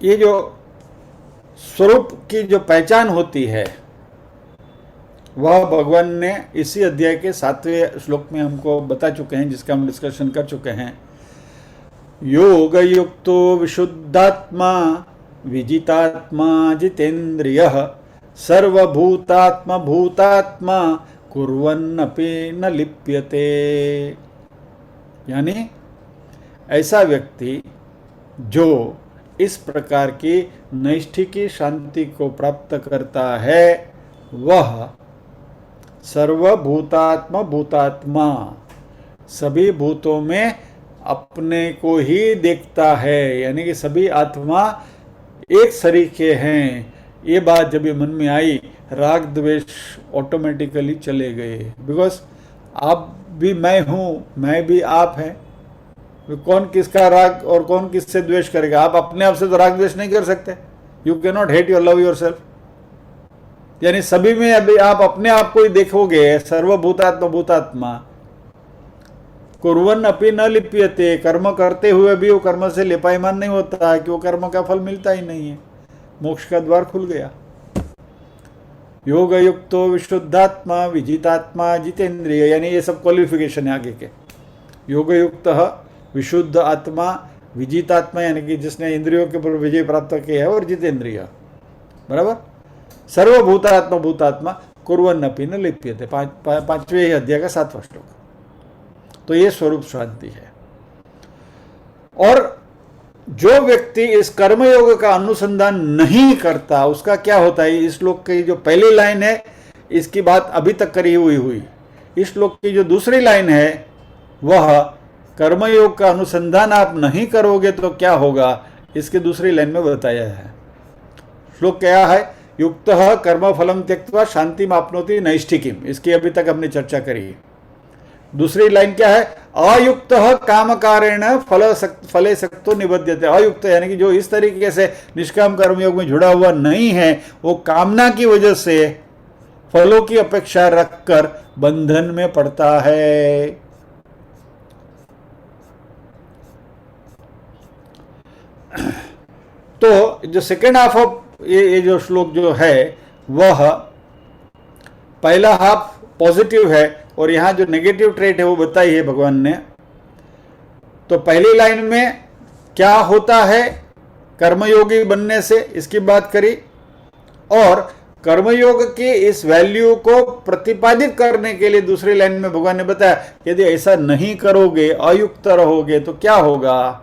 ये जो स्वरूप की जो पहचान होती है वह भगवान ने इसी अध्याय के 7वें श्लोक में हमको बता चुके हैं, जिसका हम डिस्कशन कर चुके हैं। योग युक्तो विशुद्धात्मा विजितात्मा जितेन्द्रियः सर्वभूतात्मा भूतात्मा कुर्वन्नपि न लिप्यते। यानी ऐसा व्यक्ति जो इस प्रकार की नैष्ठिकी शांति को प्राप्त करता है, वह सर्वभूतात्मा भूतात्मा, सभी भूतों में अपने को ही देखता है, यानी कि सभी आत्मा एक सरीखे हैं। ये बात जब ये मन में आई, राग द्वेष ऑटोमेटिकली चले गए। बिकॉज आप भी मैं हूँ, मैं भी आप हैं। कौन किसका राग और कौन किससे द्वेष करेगा? आप अपने आप से तो राग द्वेष नहीं कर सकते। You can not hate your love your self. यानी सभी में अभी आप अपने आप को ही देखोगे, सर्वभूतात्मा भूतात्मा कुर्वन अपि न लिप्यते। कर्म करते हुए भी वो कर्म से लिपायमान नहीं होता है कि वो कर्म का फल मिलता ही नहीं है, मोक्ष का द्वार खुल गया। योग युक्तो विशुद्धात्मा विजितात्मा जितेंद्रिय, यानी ये सब क्वालिफिकेशन है आगे के। योग युक्त विशुद्ध आत्मा विजितात्मा, यानी कि जिसने इंद्रियों के ऊपर विजय प्राप्त किया है, और जितेंद्रिय, बराबर। सर्वभूतात्मा भूतात्मा कुर्वन्नपि न लिप्यते, पांचवें अध्याय का 7वां श्लोक। तो ये स्वरूप शांति है। और जो व्यक्ति इस कर्मयोग का अनुसंधान नहीं करता उसका क्या होता है, इस श्लोक की जो पहली लाइन है इसकी बात अभी तक करी हुई। इस श्लोक की जो दूसरी लाइन है वह कर्मयोग का अनुसंधान आप नहीं करोगे तो क्या होगा, इसकी दूसरी लाइन में बताया है। श्लोक क्या है, युक्त कर्म फलम त्यक्त्वा शांति आपनोति नैष्ठिकीम, इसकी अभी तक हमने चर्चा करी। दूसरी लाइन क्या है, अयुक्त काम कारेण फले सक्तो निबध्यते। अयुक्त यानी कि जो इस तरीके से निष्काम कर्मयोग में जुड़ा हुआ नहीं है, वो कामना की वजह से फलों की अपेक्षा रखकर बंधन में पड़ता है। तो जो सेकेंड हाफ ऑफ ये जो श्लोक जो है वह पहला हाफ पॉजिटिव है और यहाँ जो नेगेटिव ट्रेट है वो बताई है भगवान ने। तो पहली लाइन में क्या होता है कर्मयोगी बनने से, इसकी बात करी, और कर्मयोग की इस वैल्यू को प्रतिपादित करने के लिए दूसरी लाइन में भगवान ने बताया यदि ऐसा नहीं करोगे, अयुक्त रहोगे तो क्या होगा।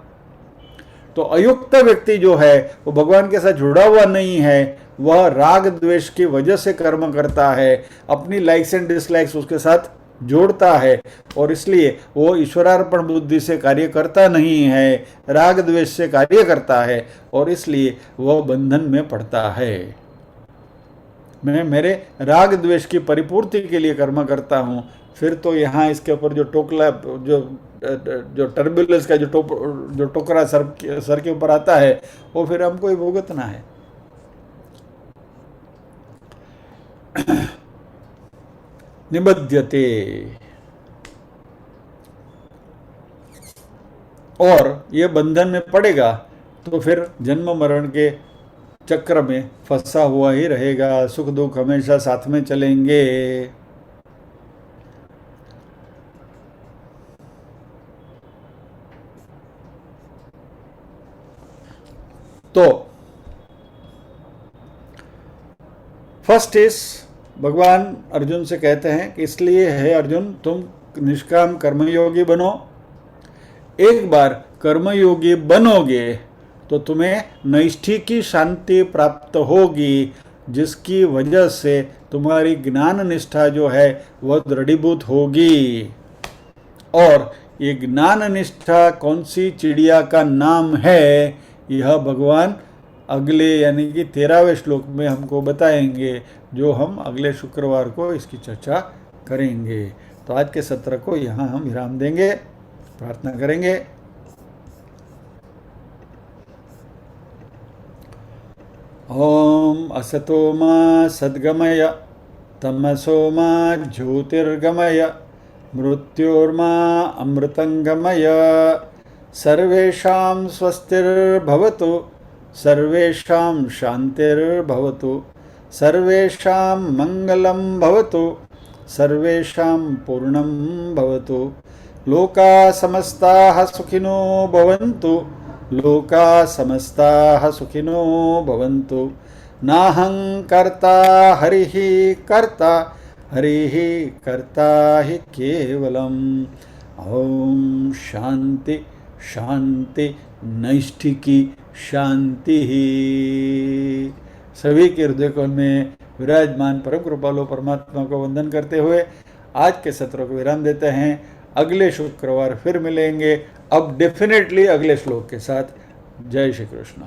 तो अयुक्त व्यक्ति जो है वो भगवान के साथ जुड़ा हुआ नहीं है, वह राग द्वेष की वजह से कर्म करता है, अपनी लाइक्स एंड डिसलाइक्स उसके साथ जोड़ता है, और इसलिए वो ईश्वरार्पण बुद्धि से कार्य करता नहीं है, राग द्वेष से कार्य करता है, और इसलिए वह बंधन में पड़ता है। मैं मेरे राग द्वेष की परिपूर्ति के लिए कर्म करता हूँ, फिर तो यहाँ इसके ऊपर जो टोकला जो टर्बुलेंस का जो टोकरा सर के ऊपर आता है वो फिर हमको ही भुगतना है। निबध्यते, और ये बंधन में पड़ेगा तो फिर जन्म मरण के चक्र में फंसा हुआ ही रहेगा, सुख दुख हमेशा साथ में चलेंगे। तो फर्स्ट इज भगवान अर्जुन से कहते हैं कि इसलिए है अर्जुन तुम निष्काम कर्मयोगी बनो। एक बार कर्मयोगी बनोगे तो तुम्हें नैष्ठिकी शांति प्राप्त होगी, जिसकी वजह से तुम्हारी ज्ञान निष्ठा जो है वह दृढ़ीभूत होगी। और ये ज्ञान निष्ठा कौन सी चिड़िया का नाम है, यह भगवान अगले यानी कि 13वें श्लोक में हमको बताएंगे, जो हम अगले शुक्रवार को इसकी चर्चा करेंगे। तो आज के सत्र को यहाँ हम विराम देंगे, प्रार्थना करेंगे। ओम असतो मा सद्गमय तमसो मा ज्योतिर्गमय मृत्योर्मा अमृतंगमय। सर्वेषां स्वस्तिर्भवतु, सर्वेषां शान्तिर्भवतु, सर्वेषां मंगलं भवतु, सर्वेषां पूर्णं भवतु। लोका समस्ताः सुखिनो भवन्तु, लोका समस्ताः सुखिनो भवन्तु। नाहं कर्ता हरिः कर्ता, हरिः कर्ता हि केवलम्। ओम शांति शांति नैष्ठिकी शांति ही। सभी के हृदय में विराजमान परम कृपालु परमात्मा को वंदन करते हुए आज के सत्र को विराम देते हैं। अगले शुक्रवार फिर मिलेंगे, अब डेफिनेटली अगले श्लोक के साथ। जय श्री कृष्ण।